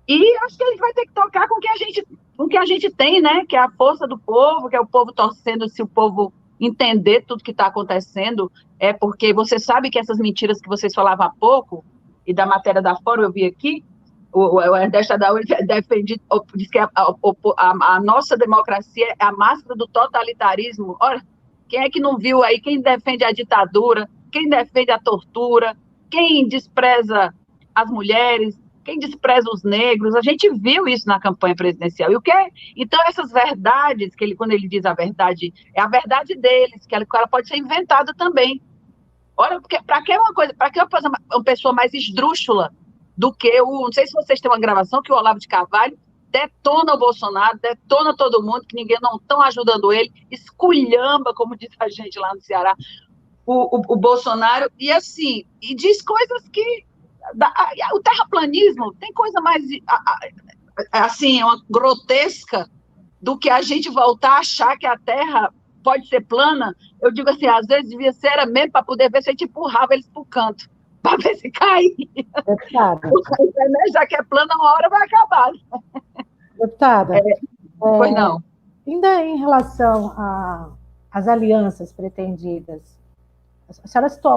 e acho que a gente vai ter que tocar com o que a gente com o que a gente tem, né? Que é a força do povo, que é o povo torcendo, se o povo entender tudo que está acontecendo, é porque você sabe que essas mentiras que vocês falavam há pouco, e da matéria da Fórum, eu vi aqui, o Ernesto Adaújo diz que a nossa democracia é a máscara do totalitarismo. Olha, quem é que não viu aí? Quem defende a ditadura, quem defende a tortura, quem despreza as mulheres, quem despreza os negros? A gente viu isso na campanha presidencial. E o que é? Então, essas verdades, quando ele diz a verdade, é a verdade deles, que ela pode ser inventada também. Olha, para que uma pessoa mais esdrúxula do que não sei se vocês têm uma gravação que o Olavo de Carvalho detona o Bolsonaro, detona todo mundo, que ninguém não estão ajudando ele, esculhamba, como diz a gente lá no Ceará, o Bolsonaro, e assim, e diz coisas que o terraplanismo tem coisa mais assim, uma grotesca do que a gente voltar a achar que a Terra pode ser plana. Eu digo assim, às vezes devia ser era mesmo para poder ver se a gente empurrava eles para o canto, para ver se caía. Já que é plana, uma hora vai acabar. Deputada, pois não. Ainda em relação às alianças pretendidas, a senhora citou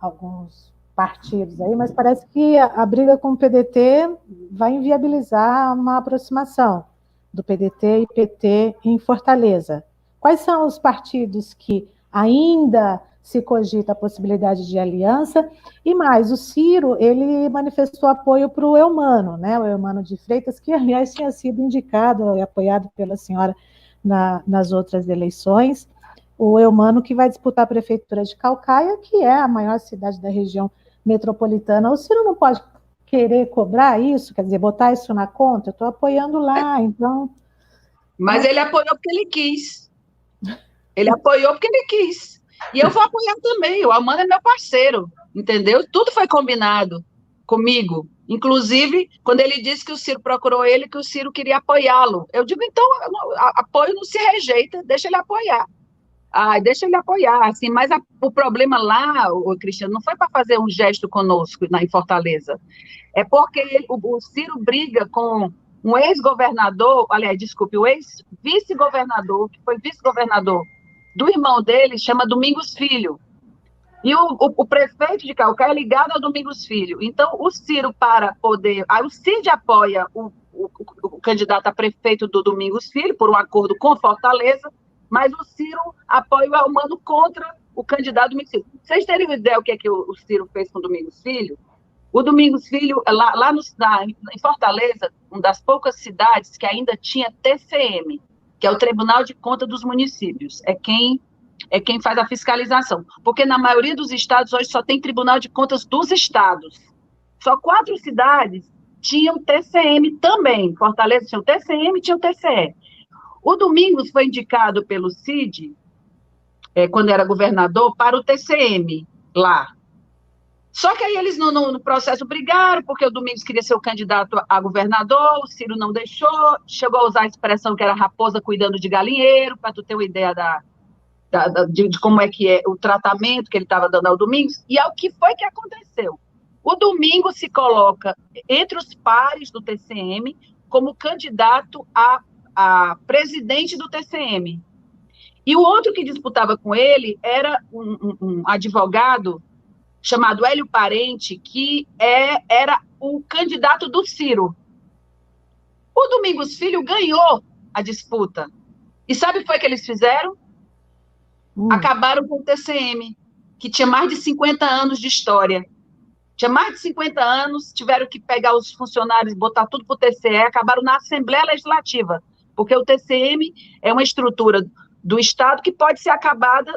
alguns partidos aí, mas parece que a briga com o PDT vai inviabilizar uma aproximação do PDT e PT em Fortaleza. Quais são os partidos que ainda se cogita a possibilidade de aliança? E mais, o Ciro, ele manifestou apoio para o Eumano, né? O Eumano de Freitas, que, aliás, tinha sido indicado e apoiado pela senhora nas outras eleições. O Eumano que vai disputar a prefeitura de Caucaia, que é a maior cidade da região metropolitana. O Ciro não pode querer cobrar isso, quer dizer, botar isso na conta? Eu estou apoiando lá, então... Mas ele apoiou porque ele quis. Ele apoiou porque ele quis. E eu vou apoiar também. O Eumano é meu parceiro, entendeu? Tudo foi combinado comigo. Inclusive, quando ele disse que o Ciro procurou ele, que o Ciro queria apoiá-lo. Eu digo, então, apoio não se rejeita, deixa ele apoiar. Deixa ele apoiar, assim, mas o problema lá, Cristiano, não foi para fazer um gesto conosco em Fortaleza, é porque o Ciro briga com um ex-governador, aliás, desculpe, o ex-vice-governador, que foi vice-governador do irmão dele, chama Domingos Filho, e o prefeito de Caucaia é ligado ao Domingos Filho, então o Ciro, para poder, aí o Cid apoia o candidato a prefeito do Domingos Filho, por um acordo com Fortaleza, mas o Ciro apoia o Eumano contra o candidato Domingos Filho. Vocês terem uma ideia do que o Ciro fez com o Domingos Filho? O Domingos Filho, lá em Fortaleza, uma das poucas cidades que ainda tinha TCM, que é o Tribunal de Contas dos Municípios, é quem faz a fiscalização. Porque na maioria dos estados hoje só tem Tribunal de Contas dos estados. Só 4 cidades tinham TCM também. Fortaleza tinha o TCM e tinha o TCE. O Domingos foi indicado pelo Cid, quando era governador, para o TCM, lá. Só que aí eles, no processo, brigaram, porque o Domingos queria ser o candidato a governador, o Ciro não deixou, chegou a usar a expressão que era raposa cuidando de galinheiro, para tu ter uma ideia de como é que é o tratamento que ele estava dando ao Domingos, e é o que foi que aconteceu. O Domingos se coloca entre os pares do TCM como candidato a presidente do TCM. E o outro que disputava com ele era um advogado chamado Hélio Parente, que era o candidato do Ciro. O Domingos Filho ganhou a disputa. E sabe o que foi que eles fizeram? Acabaram com o TCM, que tinha mais de 50 anos de história. Tinha mais de 50 anos, tiveram que pegar os funcionários, botar tudo para o TCE, acabaram na Assembleia Legislativa, porque o TCM é uma estrutura do Estado que pode ser acabada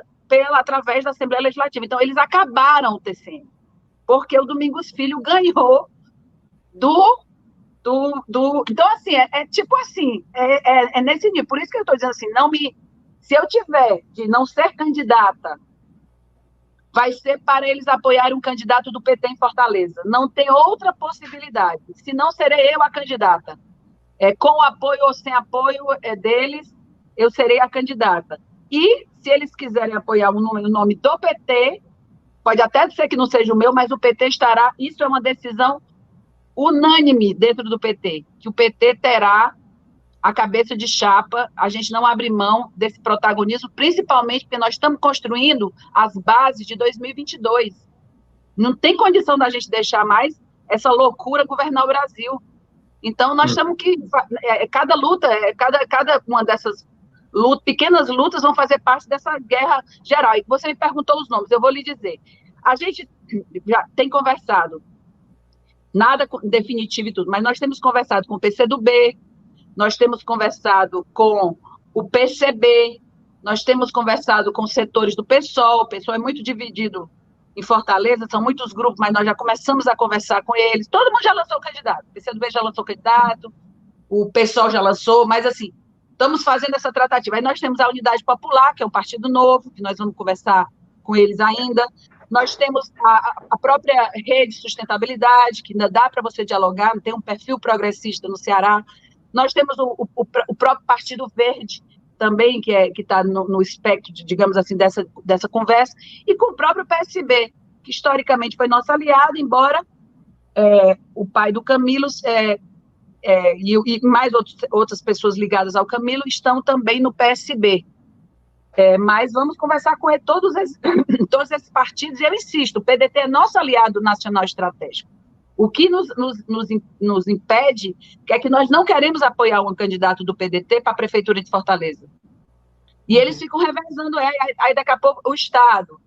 através da Assembleia Legislativa. Então, eles acabaram o TCM, porque o Domingos Filho ganhou Então, assim, tipo assim, é nesse nível. Por isso que eu estou dizendo assim, se eu tiver de não ser candidata, vai ser para eles apoiarem um candidato do PT em Fortaleza. Não tem outra possibilidade. Se não, serei eu a candidata. Com apoio ou sem apoio deles, eu serei a candidata. E, se eles quiserem apoiar o nome do PT, pode até ser que não seja o meu, mas o PT estará... Isso é uma decisão unânime dentro do PT, que o PT terá a cabeça de chapa, a gente não abre mão desse protagonismo, principalmente porque nós estamos construindo as bases de 2022. Não tem condição da gente deixar mais essa loucura governar o Brasil. Então, nós temos que... Cada luta, cada uma dessas pequenas lutas vão fazer parte dessa guerra geral. E você me perguntou os nomes, eu vou lhe dizer. A gente já tem conversado, nada definitivo e tudo, mas nós temos conversado com o PCdoB, nós temos conversado com o PCB, nós temos conversado com setores do PSOL. O PSOL é muito dividido em Fortaleza, são muitos grupos, mas nós já começamos a conversar com eles. Todo mundo já lançou candidato, o PCdoB já lançou candidato, o PSOL já lançou, mas assim, estamos fazendo essa tratativa. Aí nós temos a Unidade Popular, que é um partido novo, que nós vamos conversar com eles ainda. Nós temos a própria Rede Sustentabilidade, que ainda dá para você dialogar, tem um perfil progressista no Ceará. Nós temos o próprio Partido Verde, também, que está no espectro, digamos assim, dessa conversa, e com o próprio PSB, que historicamente foi nosso aliado, embora o pai do Camilo e mais outras pessoas ligadas ao Camilo estão também no PSB. Mas vamos conversar com todos esses partidos, e eu insisto, o PDT é nosso aliado nacional estratégico. O que nos impede é que nós não queremos apoiar um candidato do PDT para a Prefeitura de Fortaleza. E eles ficam revezando, aí daqui a pouco o Estado,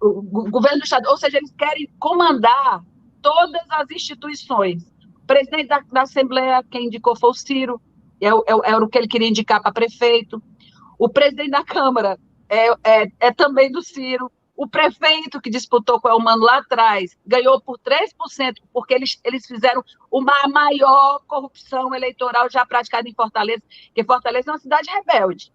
o governo do Estado, ou seja, eles querem comandar todas as instituições. O presidente da Assembleia, quem indicou foi o Ciro, era o que ele queria indicar para prefeito. O presidente da Câmara é também do Ciro. O prefeito que disputou com o Elmano lá atrás ganhou por 3%, porque eles fizeram a maior corrupção eleitoral já praticada em Fortaleza, porque Fortaleza é uma cidade rebelde.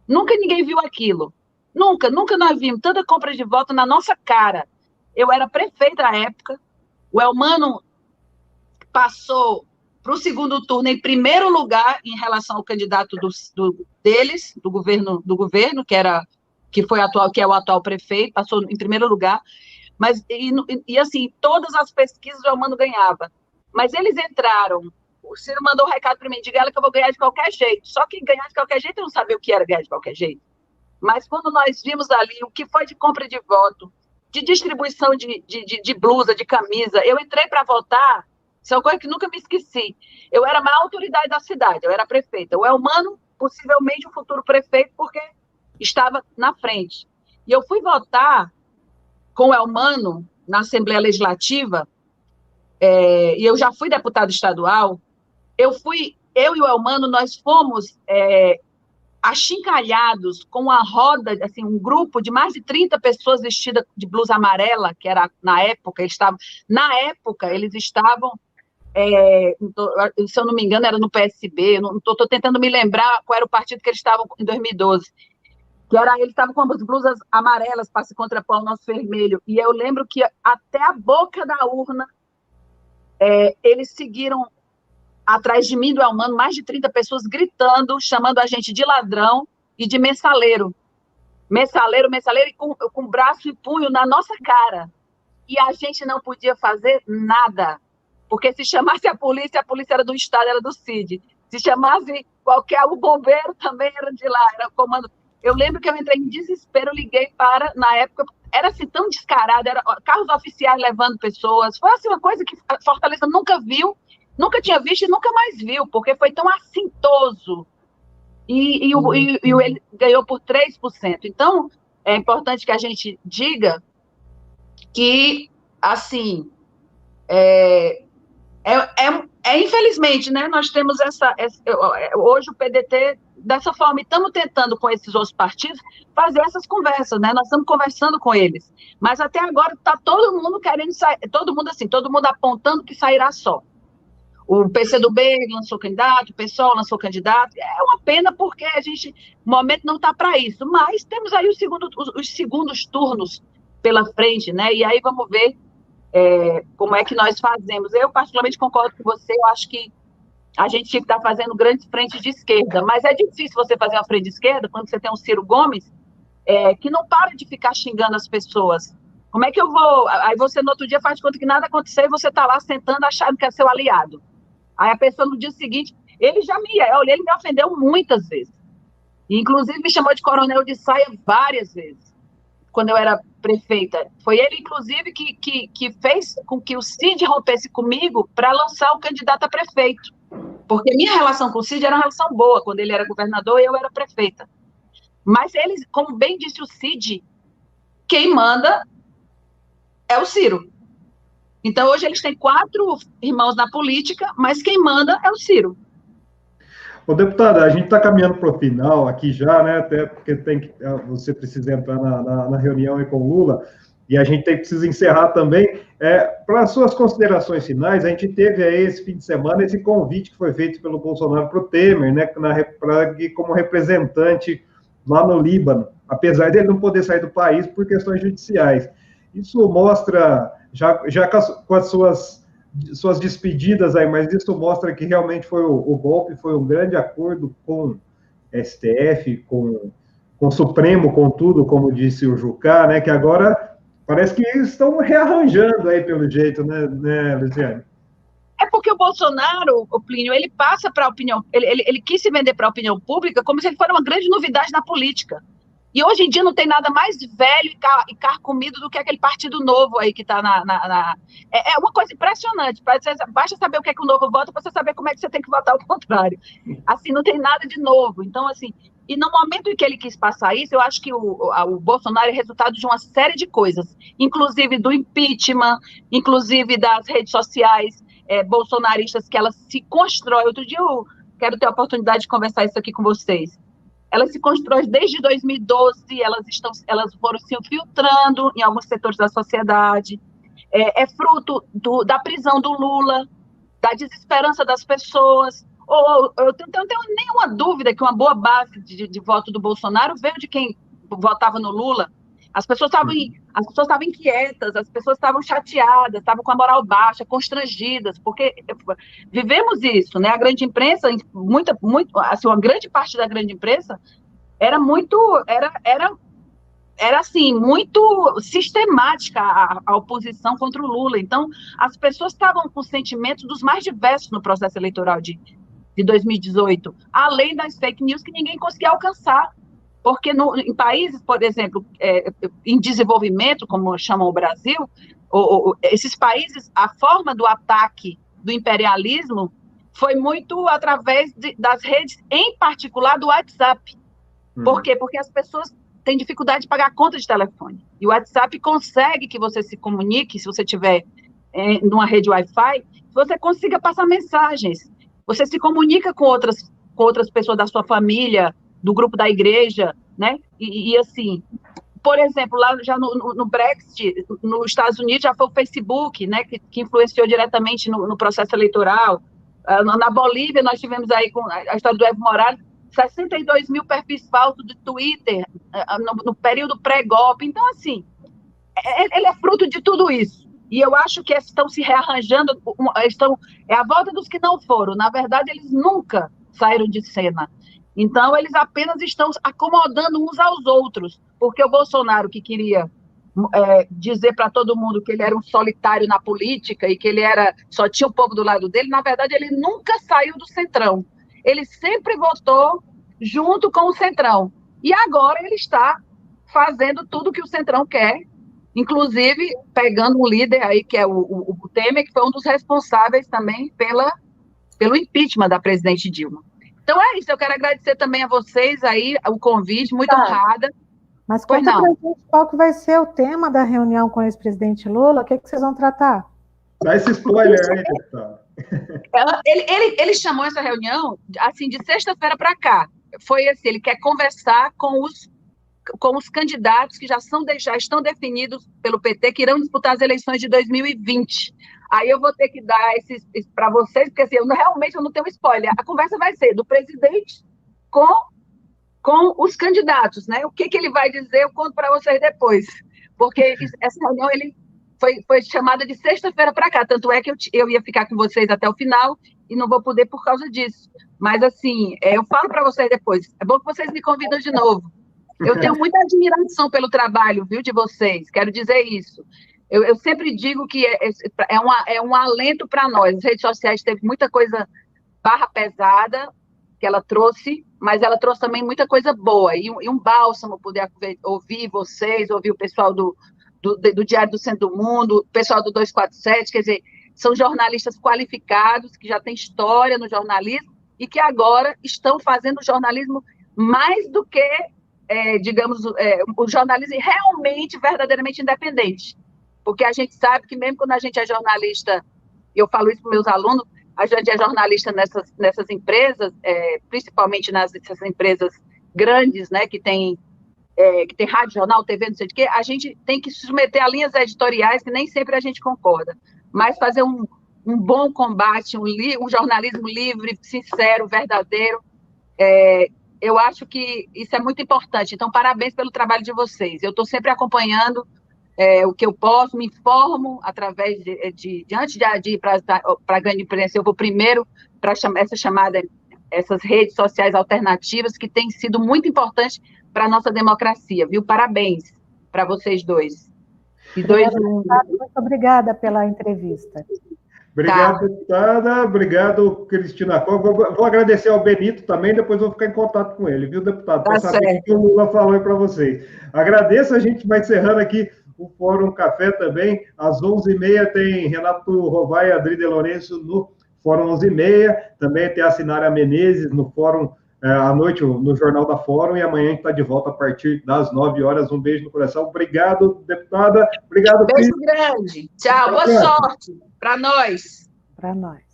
Nunca ninguém viu aquilo. Nunca nós vimos tanta compra de voto na nossa cara. Eu era prefeita à época, o Elmano passou para o segundo turno em primeiro lugar em relação ao candidato deles, do governo, que é o atual prefeito, passou em primeiro lugar, mas, assim, todas as pesquisas o Elmano ganhava, mas eles entraram, o Ciro mandou um recado para mim, diga ela que eu vou ganhar de qualquer jeito, só que ganhar de qualquer jeito eu não sabia o que era ganhar de qualquer jeito, mas quando nós vimos ali o que foi de compra de voto, de distribuição de blusa, de camisa, eu entrei para votar, isso é uma coisa que nunca me esqueci, eu era a maior autoridade da cidade, eu era prefeita, o Elmano, possivelmente o futuro prefeito, porque estava na frente. E eu fui votar com o Elmano na Assembleia Legislativa, e eu já fui deputado estadual, eu e o Elmano, nós fomos achincalhados com a roda, assim, um grupo de mais de 30 pessoas vestidas de blusa amarela, que era, na época, eles estavam, se eu não me engano, era no PSB, estou tentando me lembrar qual era o partido que eles estavam em 2012, eles estavam com as blusas amarelas para se contrapor ao nosso vermelho, e eu lembro que até a boca da urna, eles seguiram atrás de mim, do Elmano, mais de 30 pessoas gritando, chamando a gente de ladrão e de mensaleiro, e com braço e punho na nossa cara, e a gente não podia fazer nada, porque se chamasse a polícia era do Estado, era do CID, se chamasse o bombeiro também era de lá, era o comando. Eu lembro que eu entrei em desespero, liguei na época, era assim tão descarado, era carros oficiais levando pessoas, foi assim uma coisa que a Fortaleza nunca viu, nunca tinha visto e nunca mais viu, porque foi tão assintoso, e ele ganhou por 3%. Então, é importante que a gente diga que, assim, infelizmente, né, nós temos hoje o PDT dessa forma, e estamos tentando com esses outros partidos fazer essas conversas, né, nós estamos conversando com eles, mas até agora está todo mundo querendo sair, todo mundo apontando que sairá só. O PCdoB lançou candidato, o PSOL lançou candidato, é uma pena porque o momento não está para isso, mas temos aí os segundos turnos pela frente, né, e aí vamos ver como é que nós fazemos. Eu particularmente concordo com você, eu acho que a gente tinha que estar fazendo grandes frentes de esquerda, mas é difícil você fazer uma frente de esquerda quando você tem um Ciro Gomes que não para de ficar xingando as pessoas. Como é que eu vou... Aí você no outro dia faz de conta que nada aconteceu e você está lá sentando achando que é seu aliado. Aí a pessoa no dia seguinte... Ele ele me ofendeu muitas vezes. Inclusive, me chamou de coronel de saia várias vezes, quando eu era prefeita. Foi ele, inclusive, que fez com que o Cid rompesse comigo para lançar o candidato a prefeito. Porque minha relação com o Cid era uma relação boa, quando ele era governador e eu era prefeita. Mas eles, como bem disse o Cid, quem manda é o Ciro. Então, hoje eles têm 4 irmãos na política, mas quem manda é o Ciro. Ô, deputada, a gente está caminhando para o final aqui já, né? Até porque você precisa entrar na reunião aí com o Lula, e a gente precisa encerrar também. Para as suas considerações finais, a gente teve aí esse fim de semana esse convite que foi feito pelo Bolsonaro para o Temer, né? Como representante lá no Líbano, apesar dele não poder sair do país por questões judiciais. Isso mostra, já com as suas despedidas aí, mas isso mostra que realmente foi o golpe, foi um grande acordo com STF, com o Supremo, com tudo, como disse o Jucá, né, que agora parece que eles estão rearranjando aí pelo jeito, né, Luciane? É porque o Bolsonaro, o Plínio, ele passa para a opinião, ele quis se vender para a opinião pública como se ele fosse uma grande novidade na política. E hoje em dia não tem nada mais velho e carcomido do que aquele partido novo aí que está É uma coisa impressionante. Basta saber o que é que o novo vota para você saber como é que você tem que votar ao contrário. Assim, não tem nada de novo. Então, assim, e no momento em que ele quis passar isso, eu acho que o Bolsonaro é resultado de uma série de coisas, inclusive do impeachment, inclusive das redes sociais bolsonaristas, que elas se constroem. Outro dia eu quero ter a oportunidade de conversar isso aqui com vocês. Elas se constroem desde 2012, elas foram se infiltrando em alguns setores da sociedade, é fruto da prisão do Lula, da desesperança das pessoas. Eu não tenho nenhuma dúvida que uma boa base de voto do Bolsonaro veio de quem votava no Lula. As pessoas estavam inquietas, as pessoas estavam chateadas, estavam com a moral baixa, constrangidas, porque vivemos isso, né? A grande imprensa, assim, uma grande parte da grande imprensa era assim, muito sistemática a oposição contra o Lula. Então, as pessoas estavam com sentimentos dos mais diversos no processo eleitoral de 2018, além das fake news que ninguém conseguia alcançar. Porque em países, por exemplo, em desenvolvimento, como chamam o Brasil, esses países, a forma do ataque do imperialismo foi muito através das redes, em particular do WhatsApp. Por quê? Porque as pessoas têm dificuldade de pagar a conta de telefone. E o WhatsApp consegue que você se comunique, se você estiver numa rede Wi-Fi, você consiga passar mensagens. Você se comunica com outras pessoas da sua família, do grupo da igreja, né? E assim, por exemplo, lá já no Brexit, nos Estados Unidos, já foi o Facebook, né, que influenciou diretamente no processo eleitoral. Na Bolívia, nós tivemos aí com a história do Evo Morales, 62 mil perfis falsos do Twitter no período pré-golpe. Então, assim, ele é fruto de tudo isso. E eu acho que estão se rearranjando, é a volta dos que não foram. Na verdade, eles nunca saíram de cena. Então, eles apenas estão acomodando uns aos outros, porque o Bolsonaro, que queria dizer para todo mundo que ele era um solitário na política e que ele só tinha o povo do lado dele, na verdade, ele nunca saiu do Centrão. Ele sempre votou junto com o Centrão. E agora ele está fazendo tudo que o Centrão quer, inclusive pegando um líder aí, que é o Temer, que foi um dos responsáveis também pelo impeachment da presidente Dilma. Então é isso, eu quero agradecer também a vocês aí, o convite, muito honrada. Mas conta pra gente qual que vai ser o tema da reunião com o ex-presidente Lula, o que vocês vão tratar? Dá esse spoiler aí, deputado. Ele chamou essa reunião, assim, de sexta-feira para cá. Foi assim, ele quer conversar com os candidatos que já estão definidos pelo PT, que irão disputar as eleições de 2020. Aí eu vou ter que dar esses para vocês, porque assim, realmente eu não tenho spoiler. A conversa vai ser do presidente com os candidatos, né? O que ele vai dizer, eu conto para vocês depois. Porque essa reunião foi chamada de sexta-feira para cá, tanto é que eu ia ficar com vocês até o final e não vou poder por causa disso. Mas, assim, eu falo para vocês depois. É bom que vocês me convidam de novo. Eu tenho muita admiração pelo trabalho, viu, de vocês, quero dizer isso. Eu sempre digo que é um alento para nós. As redes sociais teve muita coisa barra pesada que ela trouxe, mas ela trouxe também muita coisa boa, e um bálsamo poder ouvir vocês, ouvir o pessoal do Diário do Centro do Mundo, o pessoal do 247, quer dizer, são jornalistas qualificados, que já têm história no jornalismo, e que agora estão fazendo jornalismo mais do que, digamos, o jornalismo realmente, verdadeiramente independente. Porque a gente sabe que mesmo quando a gente é jornalista, e eu falo isso para meus alunos, a gente é jornalista nessas empresas, principalmente nessas empresas grandes, né, que tem rádio, jornal, TV, não sei de quê, a gente tem que se submeter a linhas editoriais que nem sempre a gente concorda, mas fazer um bom combate, um jornalismo livre, sincero, verdadeiro, eu acho que isso é muito importante. Então, parabéns pelo trabalho de vocês. Eu estou sempre acompanhando o que eu posso, me informo através antes de ir para a grande imprensa, eu vou primeiro para essas redes sociais alternativas, que têm sido muito importantes para a nossa democracia, viu? Parabéns para vocês dois. Muito obrigada pela entrevista. Obrigado, deputada. Obrigado, Cristina Costa. Vou agradecer ao Benito também, depois vou ficar em contato com ele, viu, deputado? Para saber o que o Lula falou para vocês. Agradeço, a gente vai encerrando aqui o Fórum Café também. Às 11h30 tem Renato Rovai e Adri de Lourenço no Fórum 11h30. Também tem a Sinara Menezes no Fórum à noite, no Jornal da Fórum, e amanhã a gente está de volta a partir das 9h. Um beijo no coração. Obrigado, deputada. Obrigado, beijo grande. Tchau, boa sorte para nós. Para nós.